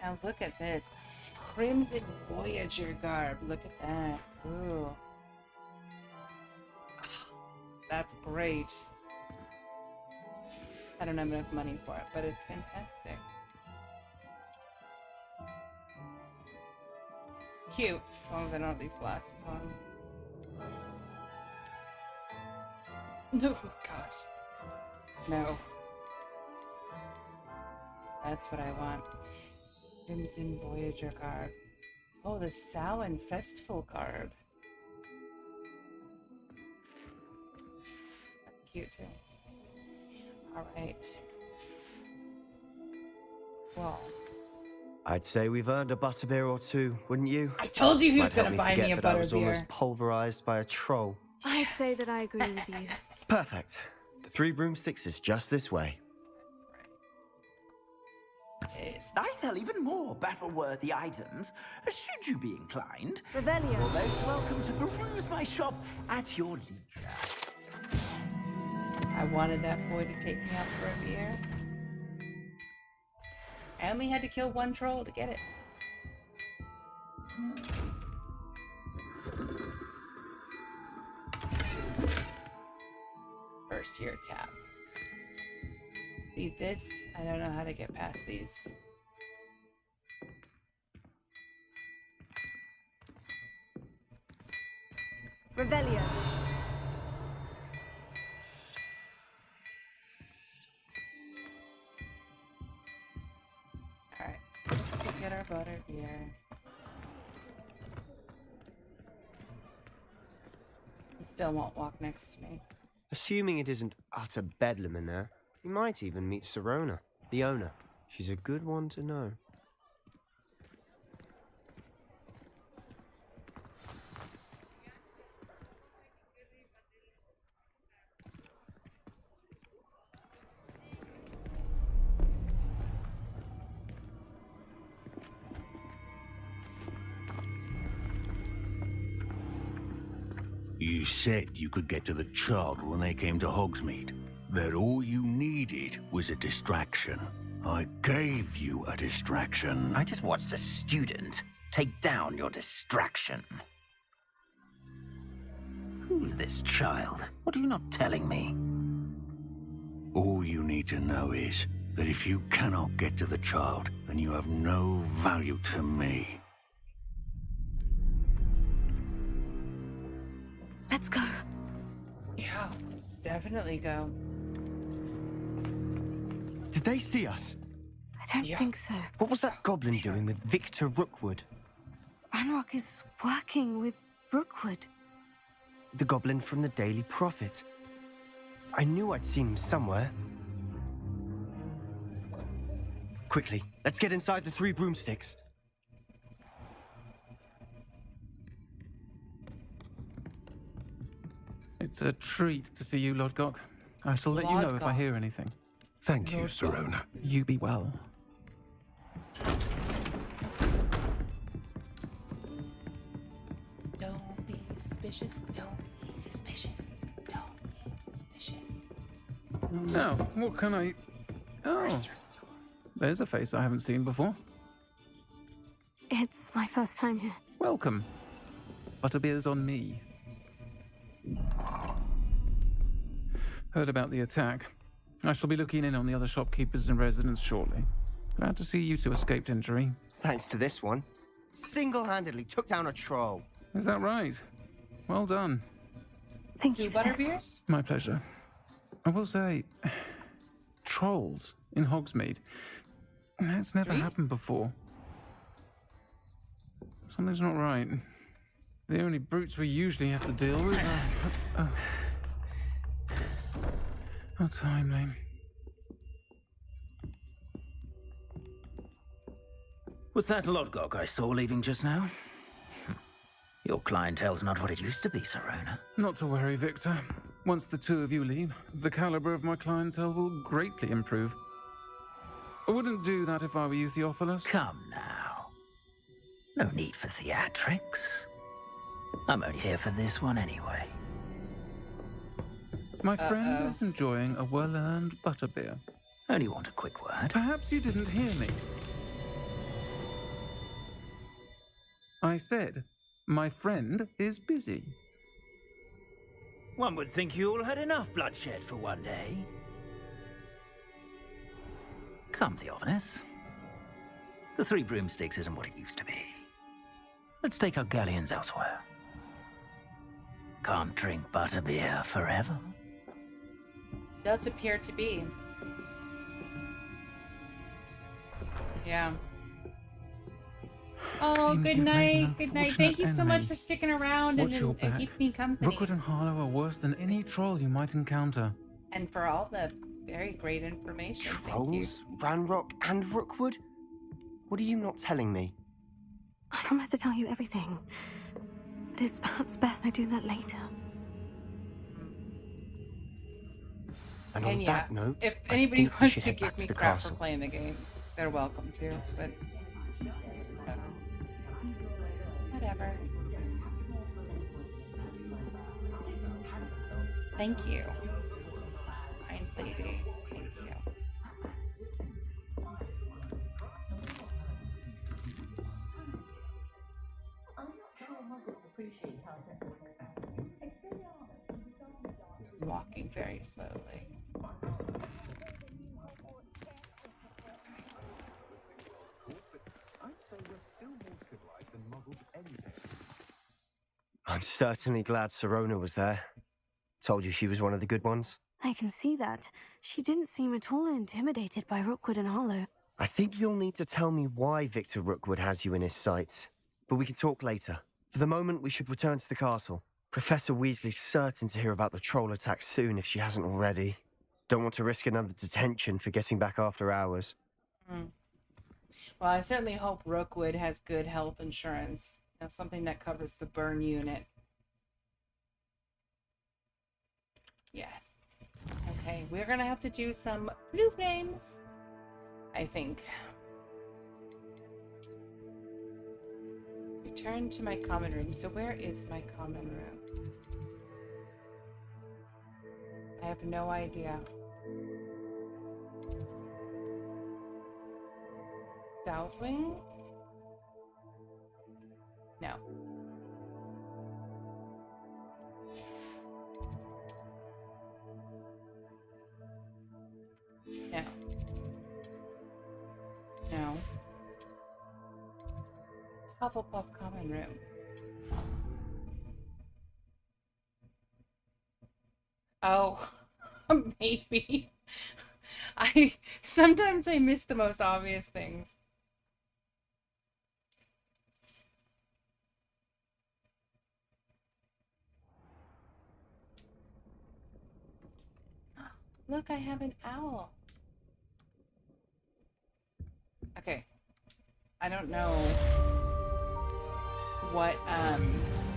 Now look at this. Crimson Voyager garb. Look at that. Ooh. That's great. I don't have enough money for it, but it's fantastic. Cute. Oh, they don't have these glasses on. Oh, gosh. No. That's what I want. Crimson Voyager garb. Oh, the Samhain Festival garb. That's cute too. Alright. Well. I'd say we've earned a butterbeer or two, wouldn't you? I told you he was Might gonna help buy forget me a that I was butterbeer. almost pulverized by a troll. I'd say that I agree with you. Perfect. The 3 broomsticks is just this way. I sell even more battle-worthy items, should you be inclined. Revelio. You're most welcome to peruse my shop at your leisure. I wanted that boy to take me out for a beer. I only had to kill one troll to get it. First year cap. See this? I don't know how to get past these. Revelio. Alright, let's get our butter beer. He still won't walk next to me. Assuming it isn't utter bedlam in there, you might even meet Sirona, the owner. She's a good one to know. You said you could get to the child when they came to Hogsmeade. That all you needed was a distraction. I gave you a distraction. I just watched a student take down your distraction. Who's this child? What are you not telling me? All you need to know is that if you cannot get to the child, then you have no value to me. Let's go. Yeah, definitely go. Did they see us? I don't think so. What was that goblin doing with Victor Rookwood? Ranrock is working with Rookwood. The goblin from the Daily Prophet. I knew I'd seen him somewhere. Quickly, let's get inside the 3 broomsticks. It's a treat to see you, Lord Gok. I shall let you know if I hear anything. Thank you, Sirona. You be well. Don't be suspicious. Don't be suspicious. Don't be suspicious. Now, what can I... Oh, there's a face I haven't seen before. It's my first time here. Welcome. Butterbeer's on me. Heard about the attack. I shall be looking in on the other shopkeepers and residents shortly. Glad to see you two escaped injury. Thanks to this one. Single-handedly took down a troll. Is that right? Well done. Thank you, Butterbeers. My pleasure. I will say, trolls in Hogsmeade. That's never happened before. Something's not right. The only brutes we usually have to deal with are... How timely. Was that Lodgok I saw leaving just now? Your clientele's not what it used to be, Sirona. Not to worry, Victor. Once the two of you leave, the caliber of my clientele will greatly improve. I wouldn't do that if I were you, Theophilus. Come now. No need for theatrics. I'm only here for this one anyway. My friend is enjoying a well-earned butterbeer. Only want a quick word. Perhaps you didn't hear me. I said, my friend is busy. One would think you all had enough bloodshed for one day. Come, Theophilus. The Three Broomsticks isn't what it used to be. Let's take our galleons elsewhere. Can't drink butterbeer forever. Does appear to be. Yeah. Oh, Seems good you've made an night. Good night. Thank you so much enemy. for sticking around Watch your and back. keeping me company. Rookwood and Harlow are worse than any troll you might encounter. And for all the very great information. Thank you. Trolls, Ranrock, and Rookwood? What are you not telling me? I promise to tell you everything. But it's perhaps best I do that later. And on yeah, that note, if I anybody think we wants should to head give back me to the crap for castle. playing the game, they're welcome to. But whatever. Thank you, kind lady. Thank you. Walking very slowly. I'm certainly glad Sirona was there. Told you she was one of the good ones. I can see that. She didn't seem at all intimidated by Rookwood and Harlow. I think you'll need to tell me why Victor Rookwood has you in his sights. But we can talk later. For the moment, we should return to the castle. Professor Weasley's certain to hear about the troll attack soon if she hasn't already. Don't want to risk another detention for getting back after hours. Well, I certainly hope Rookwood has good health insurance. You know, something that covers the burn unit. Yes. Okay, we're gonna have to do some blue flames, I think. Return to my common room. So where is my common room? I have no idea. South wing? No. No. No. Hufflepuff common room. Oh, maybe. Sometimes I miss the most obvious things. Look, I have an owl. Okay. I don't know what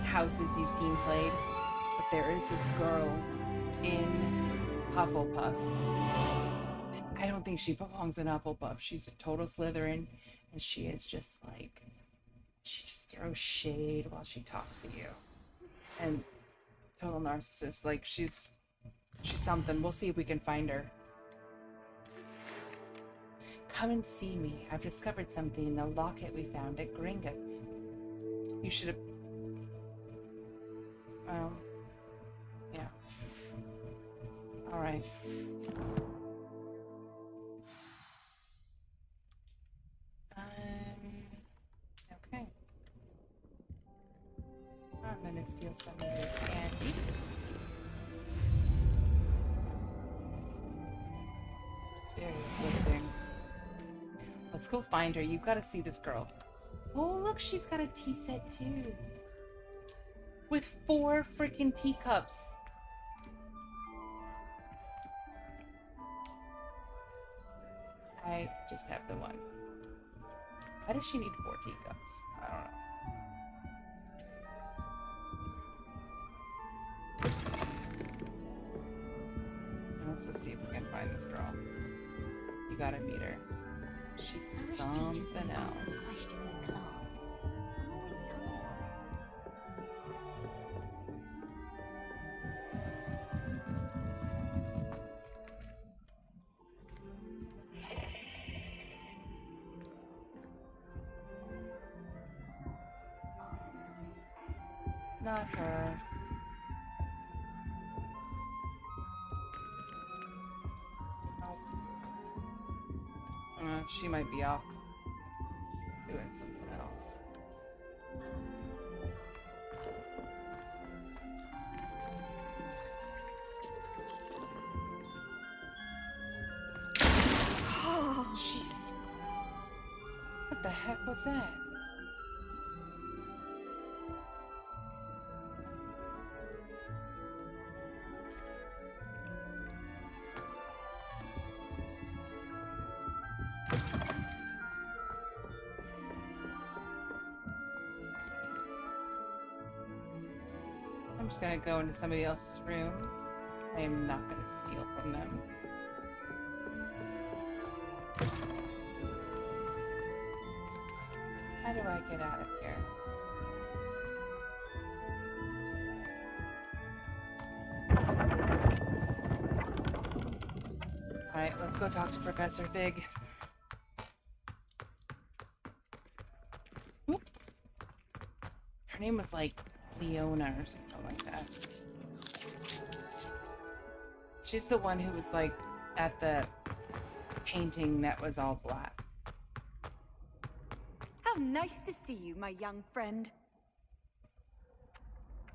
houses you've seen played, but there is this girl in Hufflepuff. I don't think she belongs in Hufflepuff. She's a total Slytherin, and she is just like, she just just throw shade while she talks to you. And total narcissist. Like, she's something. We'll see if we can find her. Come and see me. I've discovered something in the locket we found at Gringotts. You should have... Well... Yeah. Alright. Okay. I'm gonna steal some of your candy. It's very fitting. Let's go find her. You've got to see this girl. Oh, look, she's got a tea set too. With 4 freaking teacups. I just have the one. Why does she need 4 teacups? I don't know. Let's go see if we can find this girl. You gotta meet her. She's something else. Not her. She might be off doing something else. Oh, jeez. What the heck was that? I'm just gonna go into somebody else's room. I am not gonna steal from them. How do I get out of here? Alright, let's go talk to Professor Fig. Oop. Her name was like Leona or something like that. She's the one who was like at the painting that was all black. How nice to see you, my young friend.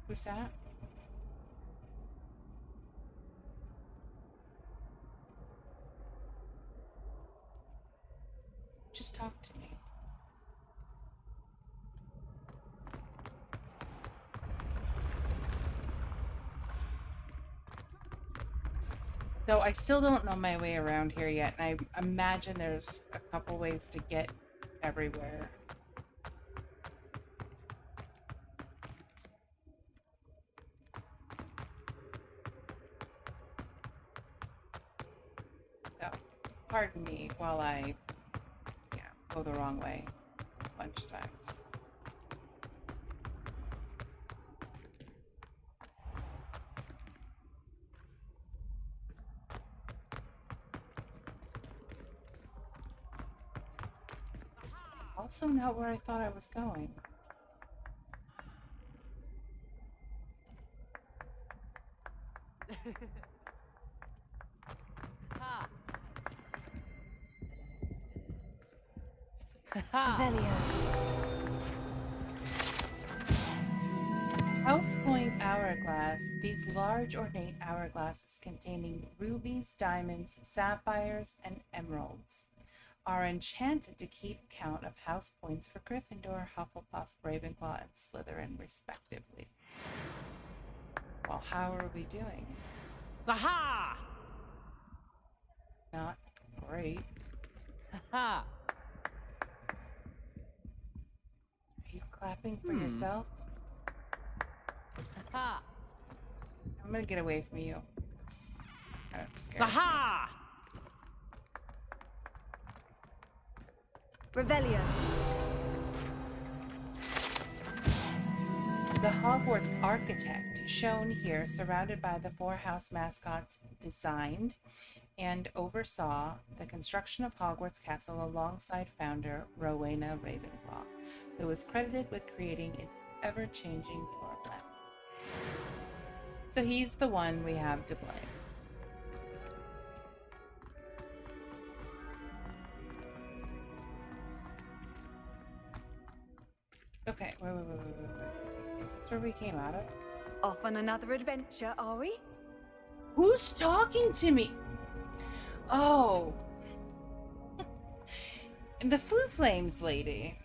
Who's that? Just talk to me. So I still don't know my way around here yet, and I imagine there's a couple ways to get everywhere. So, pardon me while I, go the wrong way a bunch of times. Also not where I thought I was going. House Point Hourglass. These large ornate hourglasses containing rubies, diamonds, sapphires, and emeralds are enchanted to keep count of house points for Gryffindor, Hufflepuff, Ravenclaw, and Slytherin, respectively. Well, how are we doing? Aha! Not great. Ha! Are you clapping for yourself? Ha! I'm gonna get away from you. I'm scared. Aha! Revelio. The Hogwarts architect, shown here, surrounded by the 4 house mascots, designed and oversaw the construction of Hogwarts Castle alongside founder Rowena Ravenclaw, who was credited with creating its ever-changing floor plan. So he's the one we have to blame. Okay, wait. Is this where we came out of? Off on another adventure, are we? Who's talking to me? Oh. The Flu Flames lady.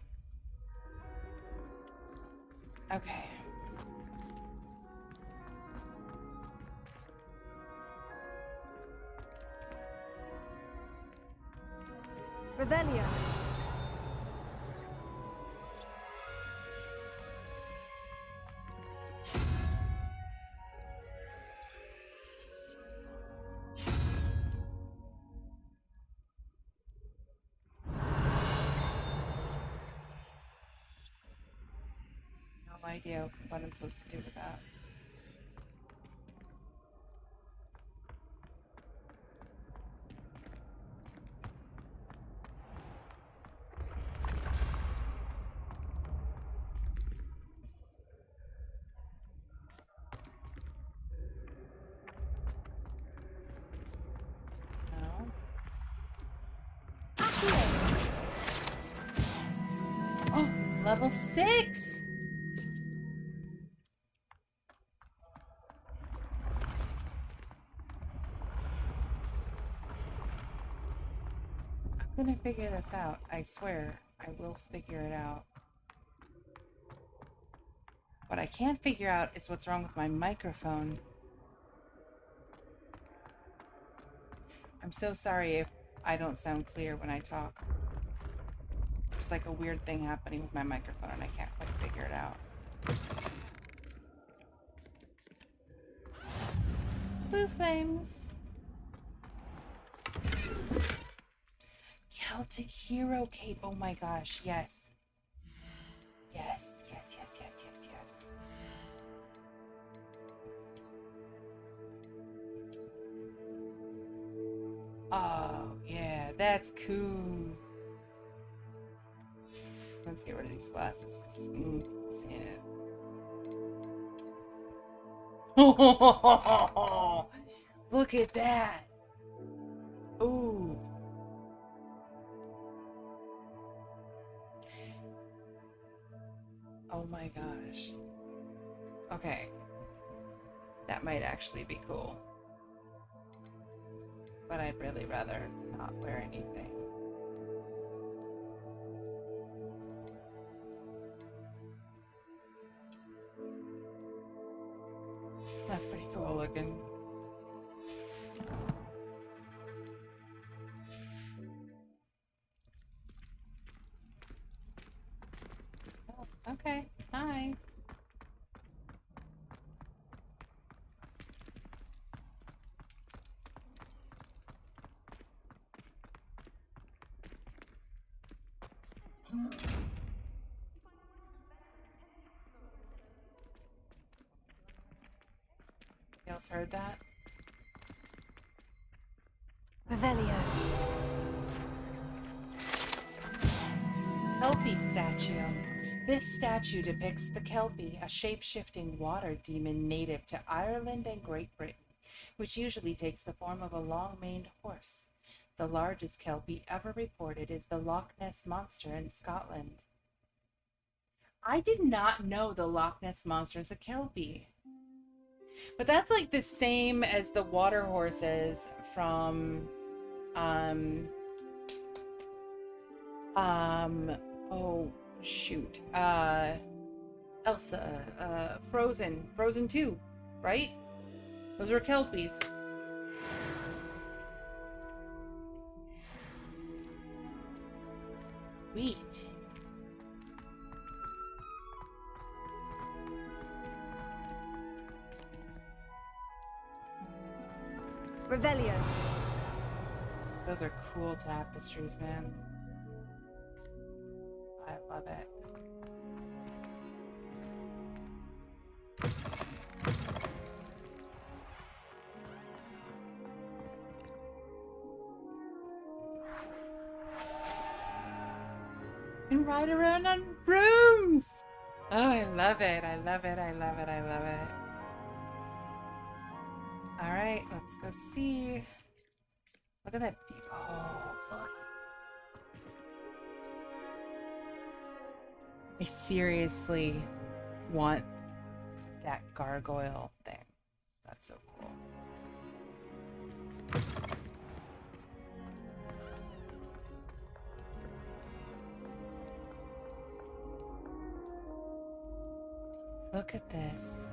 Okay. Revelio. No idea what I'm supposed to do with that. Oh, level 6! I'm gonna figure this out. I swear, I will figure it out. What I can't figure out is what's wrong with my microphone. I'm so sorry if I don't sound clear when I talk. There's like a weird thing happening with my microphone and I can't quite figure it out. Blue Flames. Celtic Hero Cape. Oh my gosh, yes. Yes. Oh, yeah, that's cool. Let's get rid of these glasses. Seeing it. Look at that. Ooh. Oh my gosh. Okay. That might actually be cool. But I'd really rather not wear anything. That's pretty cool looking. Oh, okay. Hi. You else heard that? Revelio. Kelpie statue. This statue depicts the Kelpie, a shape-shifting water demon native to Ireland and Great Britain, which usually takes the form of a long-maned horse. The largest Kelpie ever reported is the Loch Ness Monster in Scotland. I did not know the Loch Ness Monster is a Kelpie. But that's like the same as the water horses from, oh, shoot. Elsa, Frozen 2, right? Those were Kelpies. Sweet. Revelio. Those are cool tapestries, man. I love it. ride around on brooms. Oh, I love it. I love it. I love it. I love it. All right, let's go see. Look at that. Oh, fuck. I seriously want that gargoyle thing. That's so cool. Look at this.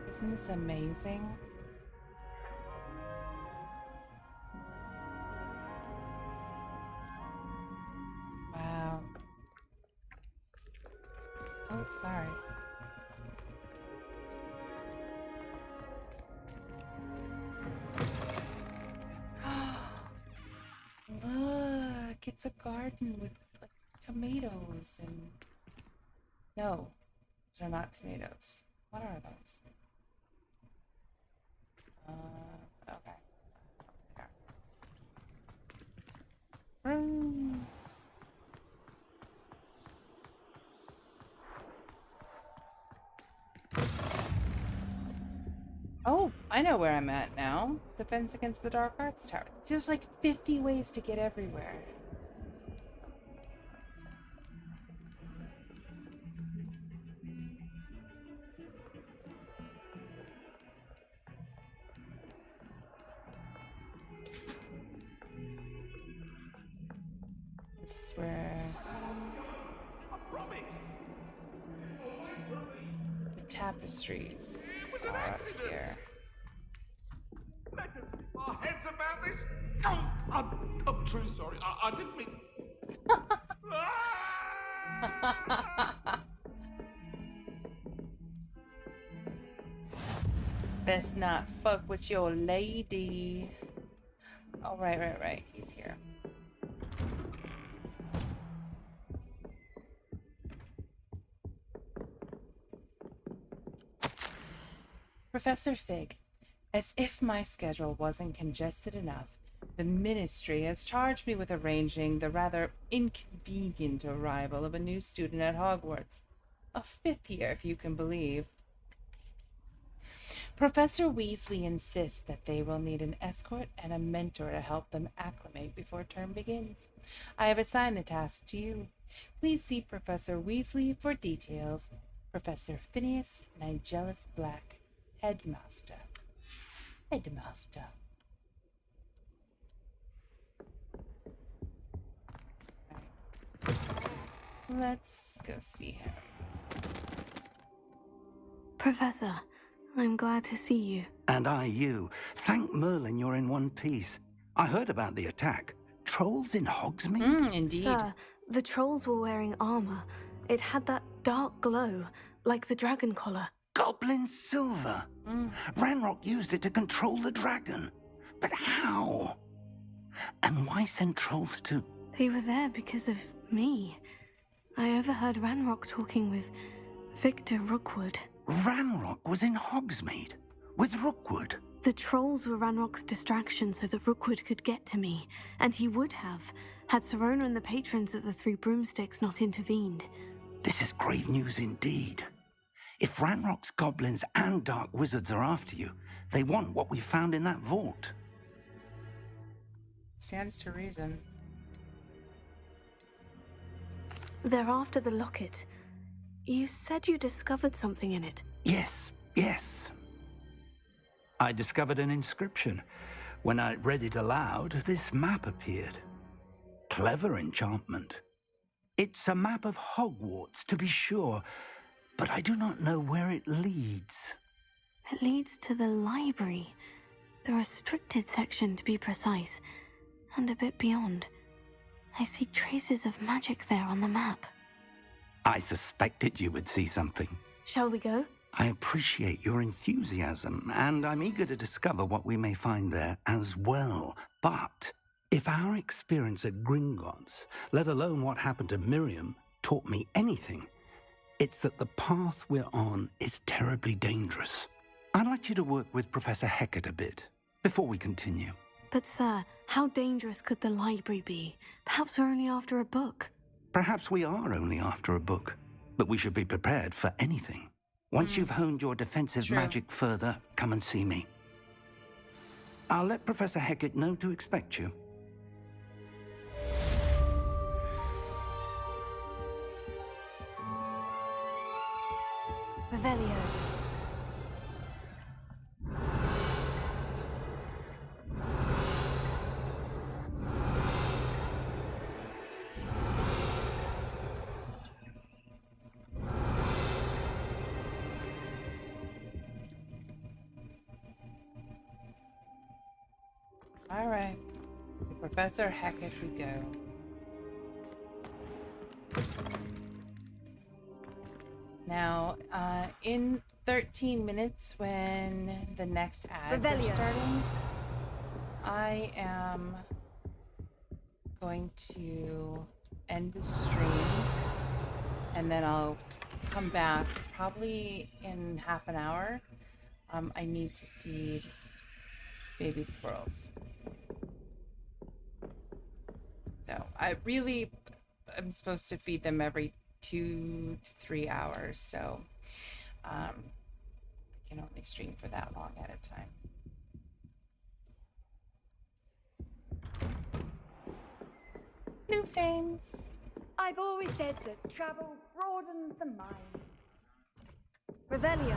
Isn't this amazing? Wow. Oh, sorry. Look, it's a garden with like tomatoes and... No, they're not tomatoes. What are those? Okay. Rooms. Oh, I know where I'm at now. Defense against the Dark Arts Tower. There's like 50 ways to get everywhere. This is where the tapestries are up here. Our heads about this? Oh, I'm truly sorry. I didn't mean... Best not fuck with your lady. Oh, right. He's here. Professor Fig, as if my schedule wasn't congested enough, the Ministry has charged me with arranging the rather inconvenient arrival of a new student at Hogwarts. A 5th year, if you can believe. Professor Weasley insists that they will need an escort and a mentor to help them acclimate before term begins. I have assigned the task to you. Please see Professor Weasley for details. Professor Phineas Nigellus Black, Headmaster. Headmaster. Right. Let's go see him. Professor, I'm glad to see you. And I you. Thank Merlin you're in one piece. I heard about the attack. Trolls in Hogsmeade? Indeed. Sir, the trolls were wearing armor. It had that dark glow, like the dragon collar. Goblin silver. Ranrock used it to control the dragon. But how? And why send trolls too? They were there because of me. I overheard Ranrock talking with Victor Rookwood. Ranrock was in Hogsmeade with Rookwood. The trolls were Ranrock's distraction so that Rookwood could get to me, and he would have, had Serona and the patrons at the Three Broomsticks not intervened. This is grave news indeed. If Ranrock's goblins and dark wizards are after you, they want what we found in that vault. Stands to reason. They're after the locket. You said you discovered something in it. Yes. I discovered an inscription. When I read it aloud, this map appeared. Clever enchantment. It's a map of Hogwarts, to be sure, but I do not know where it leads. It leads to the library. The restricted section, to be precise, and a bit beyond. I see traces of magic there on the map. I suspected you would see something. Shall we go? I appreciate your enthusiasm, and I'm eager to discover what we may find there as well. But if our experience at Gringotts, let alone what happened to Miriam, taught me anything, it's that the path we're on is terribly dangerous. I'd like you to work with Professor Hecat a bit, before we continue. But sir, how dangerous could the library be? Perhaps we're only after a book. Perhaps we are only after a book, but we should be prepared for anything. Once you've honed your defensive magic further, come and see me. I'll let Professor Hecat know to expect you. Revelio. All right, to Professor Hecat we go. Now, in 13 minutes when the next ads are starting, I am going to end the stream, and then I'll come back probably in half an hour. I need to feed baby squirrels. So I really am supposed to feed them every 2 to 3 hours, so I can only stream for that long at a time. New flames. I've always said that travel broadens the mind. Revelio.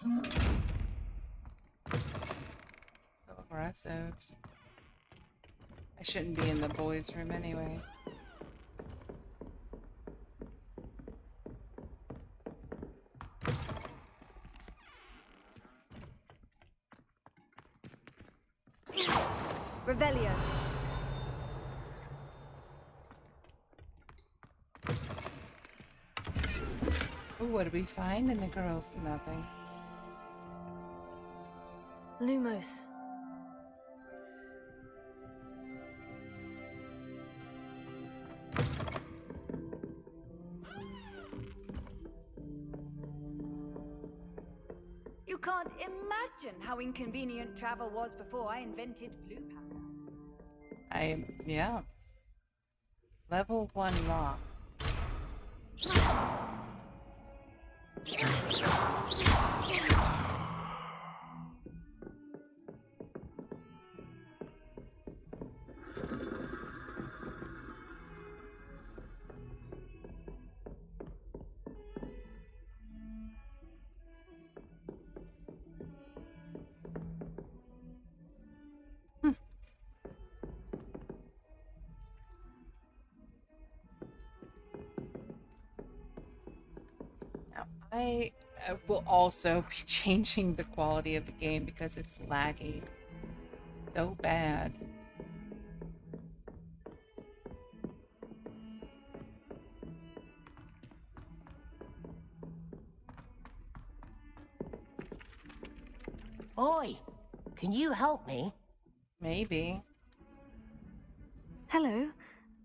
So aggressive. I shouldn't be in the boys' room anyway. Revelio. Ooh, what did we find? And the girls, nothing. Lumos. You can't imagine how inconvenient travel was before I invented flu powder. Yeah. Level 1 lock. I will also be changing the quality of the game because it's laggy so bad. Oi, can you help me? Maybe. Hello.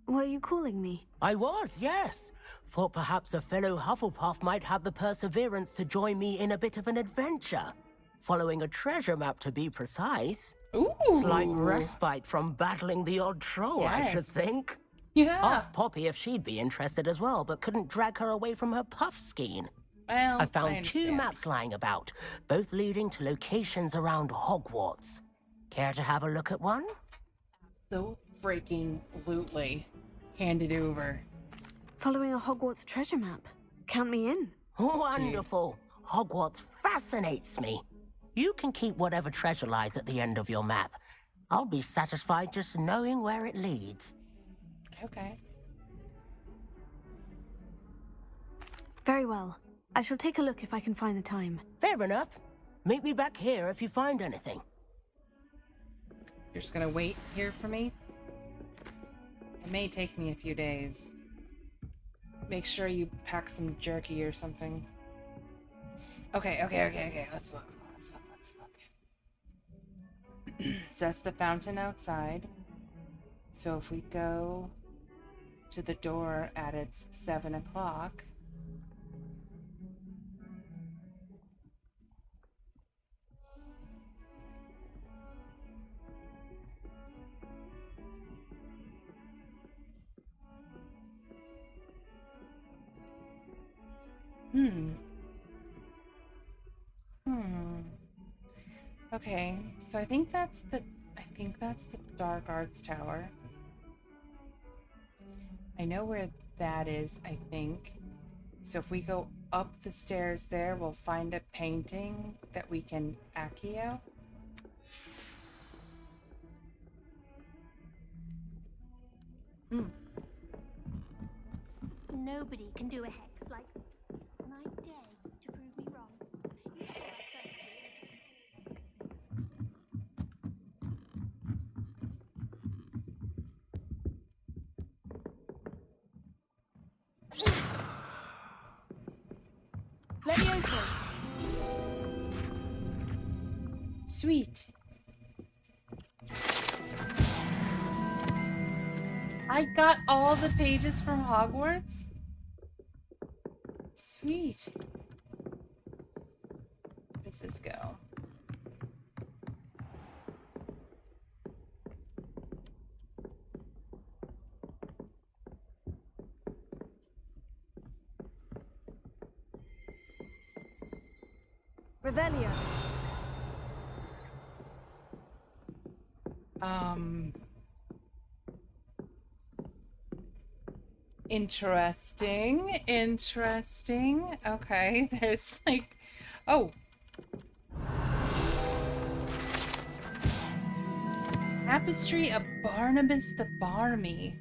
Were you calling me? I was, yes. Thought perhaps a fellow Hufflepuff might have the perseverance to join me in a bit of an adventure. Following a treasure map, to be precise. Ooh. Slight respite from battling the odd troll, I should think. Yeah. Asked Poppy if she'd be interested as well, but couldn't drag her away from her puff skein. Well, I found 2 maps lying about, both leading to locations around Hogwarts. Care to have a look at one? So freaking lootly. Hand it over. Following a Hogwarts treasure map. Count me in. Wonderful. Hogwarts fascinates me. You can keep whatever treasure lies at the end of your map. I'll be satisfied just knowing where it leads. Okay. Very well. I shall take a look if I can find the time. Fair enough. Meet me back here if you find anything. You're just gonna wait here for me? It may take me a few days. Make sure you pack some jerky or something. Okay. Let's look. So that's the fountain outside. So if we go to the door at its 7 o'clock, Hmm. Okay, so I think that's the Dark Arts Tower. I know where that is, I think. So if we go up the stairs there, we'll find a painting that we can Accio. Nobody can do a hex like and I dare you to prove me wrong. You should have Leviosa! Sweet. I got all the pages from Hogwarts? Sweet. Where does this go? Revelio. Interesting. Okay, there's like, oh. Tapestry of Barnabas the Barmy.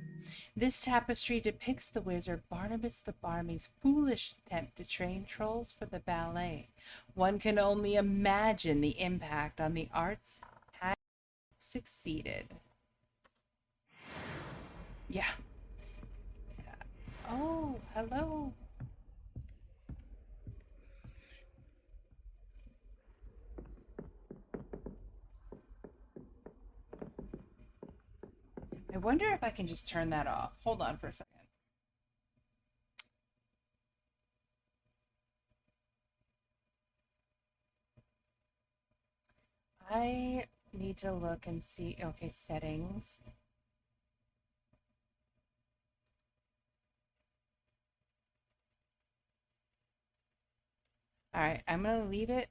This tapestry depicts the wizard Barnabas the Barmy's foolish attempt to train trolls for the ballet. One can only imagine the impact on the arts had succeeded. Yeah. Oh, hello. I wonder if I can just turn that off. Hold on for a second. I need to look and see. Okay, settings. All right, I'm going to leave it,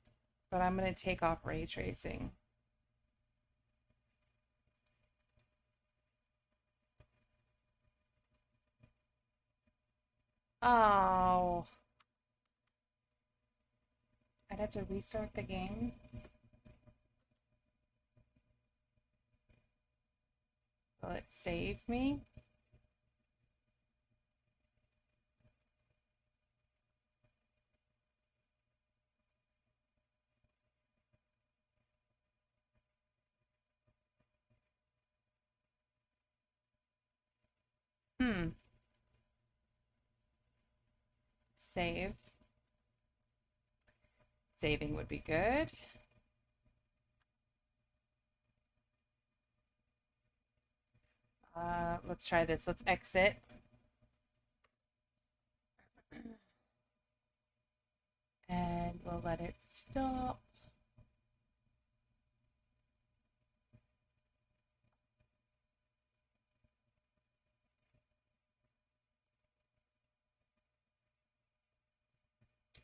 but I'm going to take off ray tracing. Oh. I'd have to restart the game. Will it save me? Save. Saving would be good. Let's try this. Let's exit. And we'll let it stop.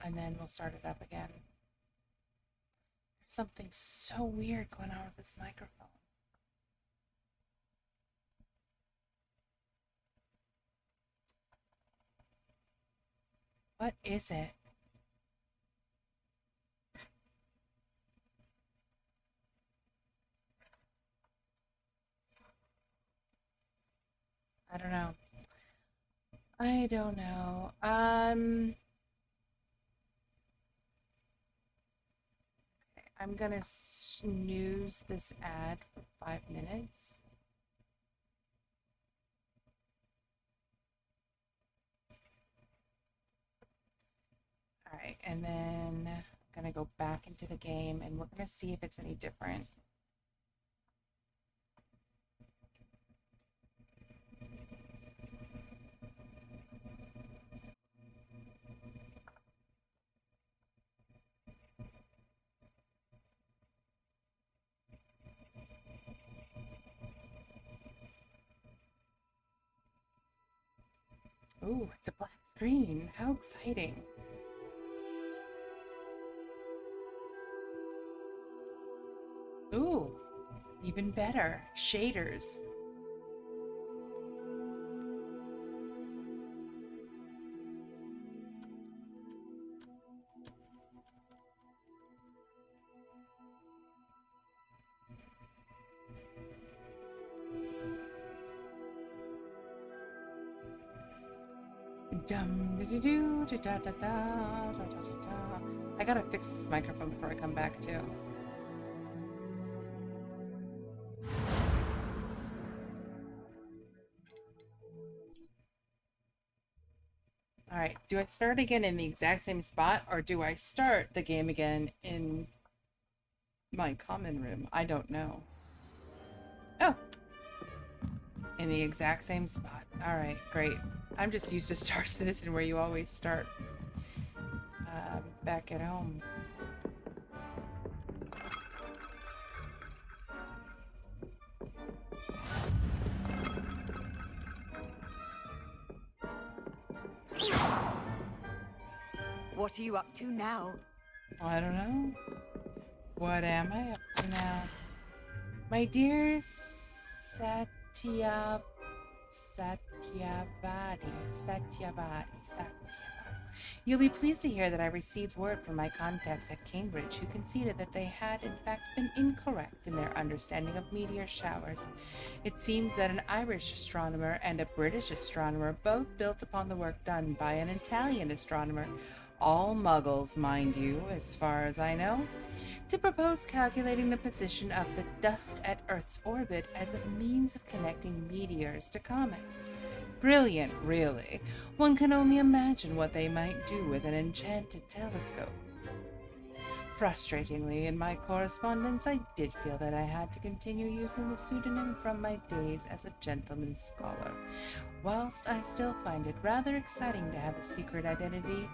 And then we'll start it up again. There's something so weird going on with this microphone. What is it? I don't know. I don't know. Okay, I'm gonna snooze this ad for 5 minutes. All right, and then I'm gonna go back into the game and we're gonna see if it's any different. Ooh, it's a black screen. How exciting. Ooh, even better. Shaders. I gotta fix this microphone before I come back too. Alright, do I start again in the exact same spot, or do I start the game again in my common room? I don't know. Oh! In the exact same spot. Alright, great. I'm just used to Star Citizen where you always start back at home. What are you up to now? I don't know. What am I up to now? My dear Satyavadi. You'll be pleased to hear that I received word from my contacts at Cambridge, who conceded that they had in fact been incorrect in their understanding of meteor showers. It seems that an Irish astronomer and a British astronomer both built upon the work done by an Italian astronomer, all muggles, mind you, as far as I know, to propose calculating the position of the dust at Earth's orbit as a means of connecting meteors to comets. Brilliant, really. One can only imagine what they might do with an enchanted telescope. Frustratingly, in my correspondence, I did feel that I had to continue using the pseudonym from my days as a gentleman scholar. Whilst I still find it rather exciting to have a secret identity,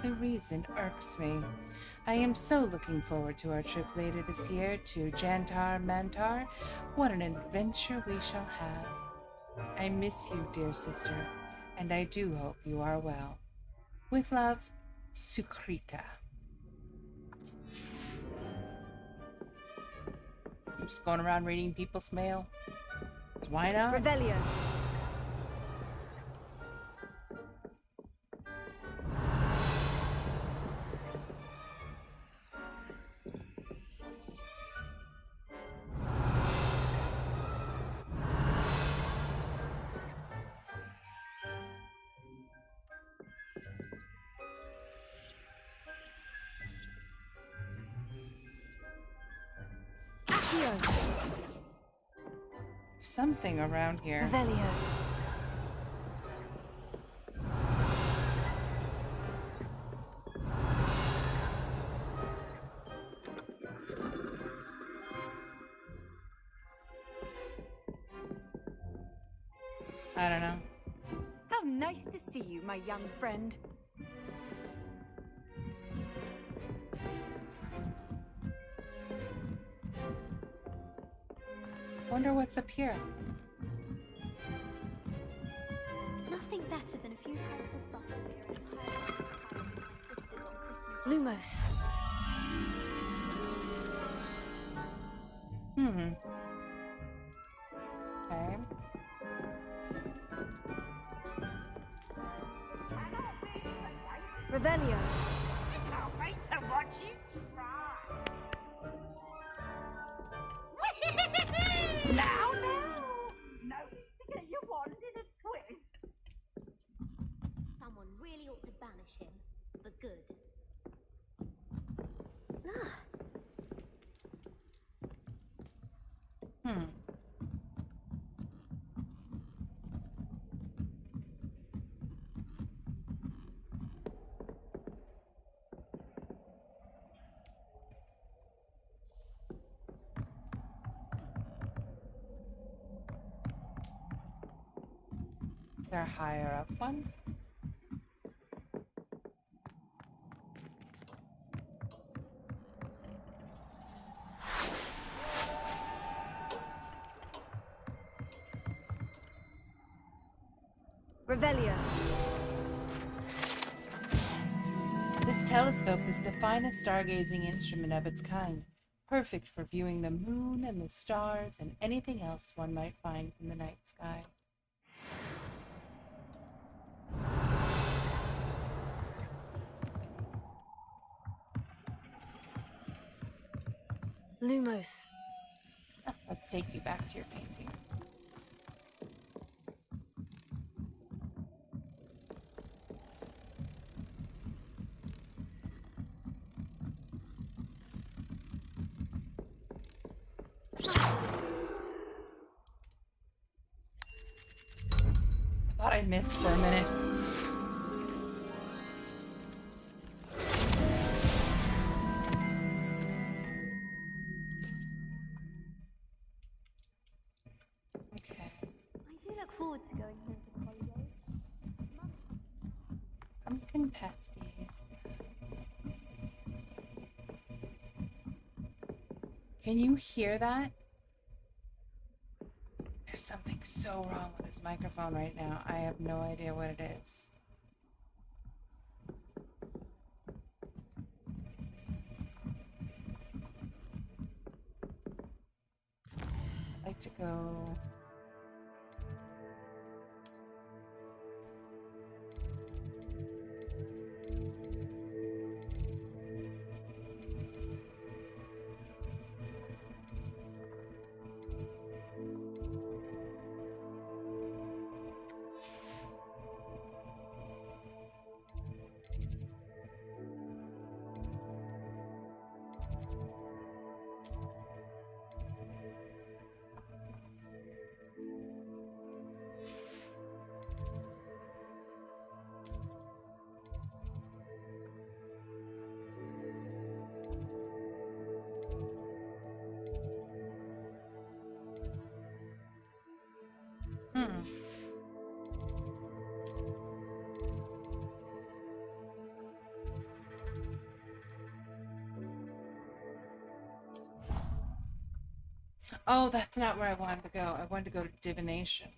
the reason irks me. I am so looking forward to our trip later this year to Jantar Mantar. What an adventure we shall have. I miss you, dear sister, and I do hope you are well. With love, Sukrita. I'm just going around reading people's mail. So why not? Revelio. Accio. Something around here. Revelio. I don't know. How nice to see you, my young friend. Wonder what's up here. Nothing better than a few cups of butterbeer and pie with my sisters on Christmas. Lumos. Okay. Revelio. Can't wait to watch you try. Now, no need to get your wand in a twist. Someone really ought to banish him for good. There a higher up one? Revelio. This telescope is the finest stargazing instrument of its kind. perfect for viewing the moon and the stars and anything else one might find in the night sky. Lumos. Let's take you back to your painting. I thought I missed for a minute. I do look forward to going home for the holidays. Pumpkin pasties. Can you hear that? There's something so wrong with this microphone right now. I have no idea what it is. I'd like to go... Oh, that's not where I wanted to go. I wanted to go to divination.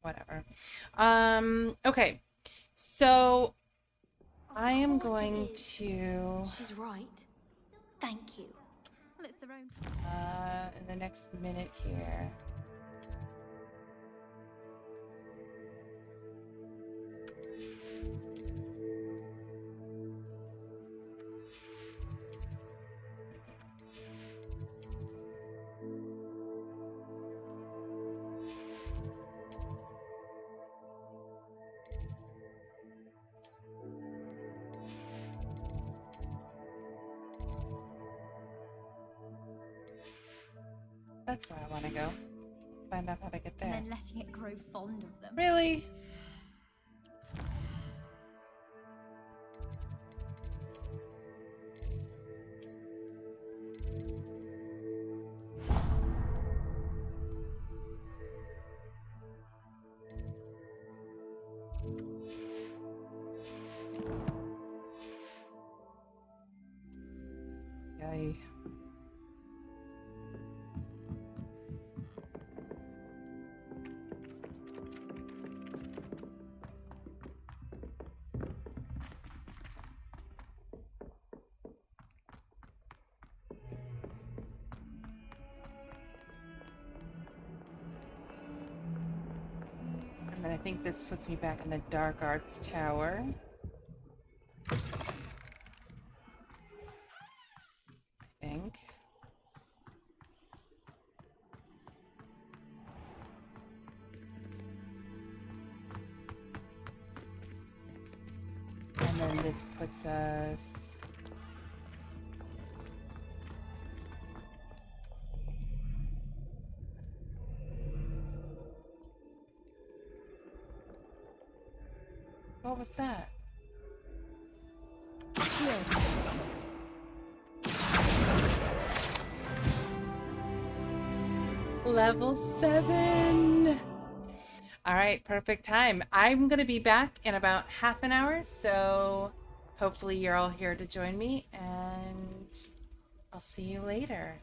Whatever. Okay. So I am going to She's right. Thank you. Well, it's their own. in the next minute here. That's where I want to go. Let's find out how to get there. And then letting it grow fond of them. Really? Yay. And then I think this puts me back in the Dark Arts Tower. I think. And then this puts us... What was that? Level 7. All right, perfect time. I'm going to be back in about half an hour, so hopefully you're all here to join me, and I'll see you later.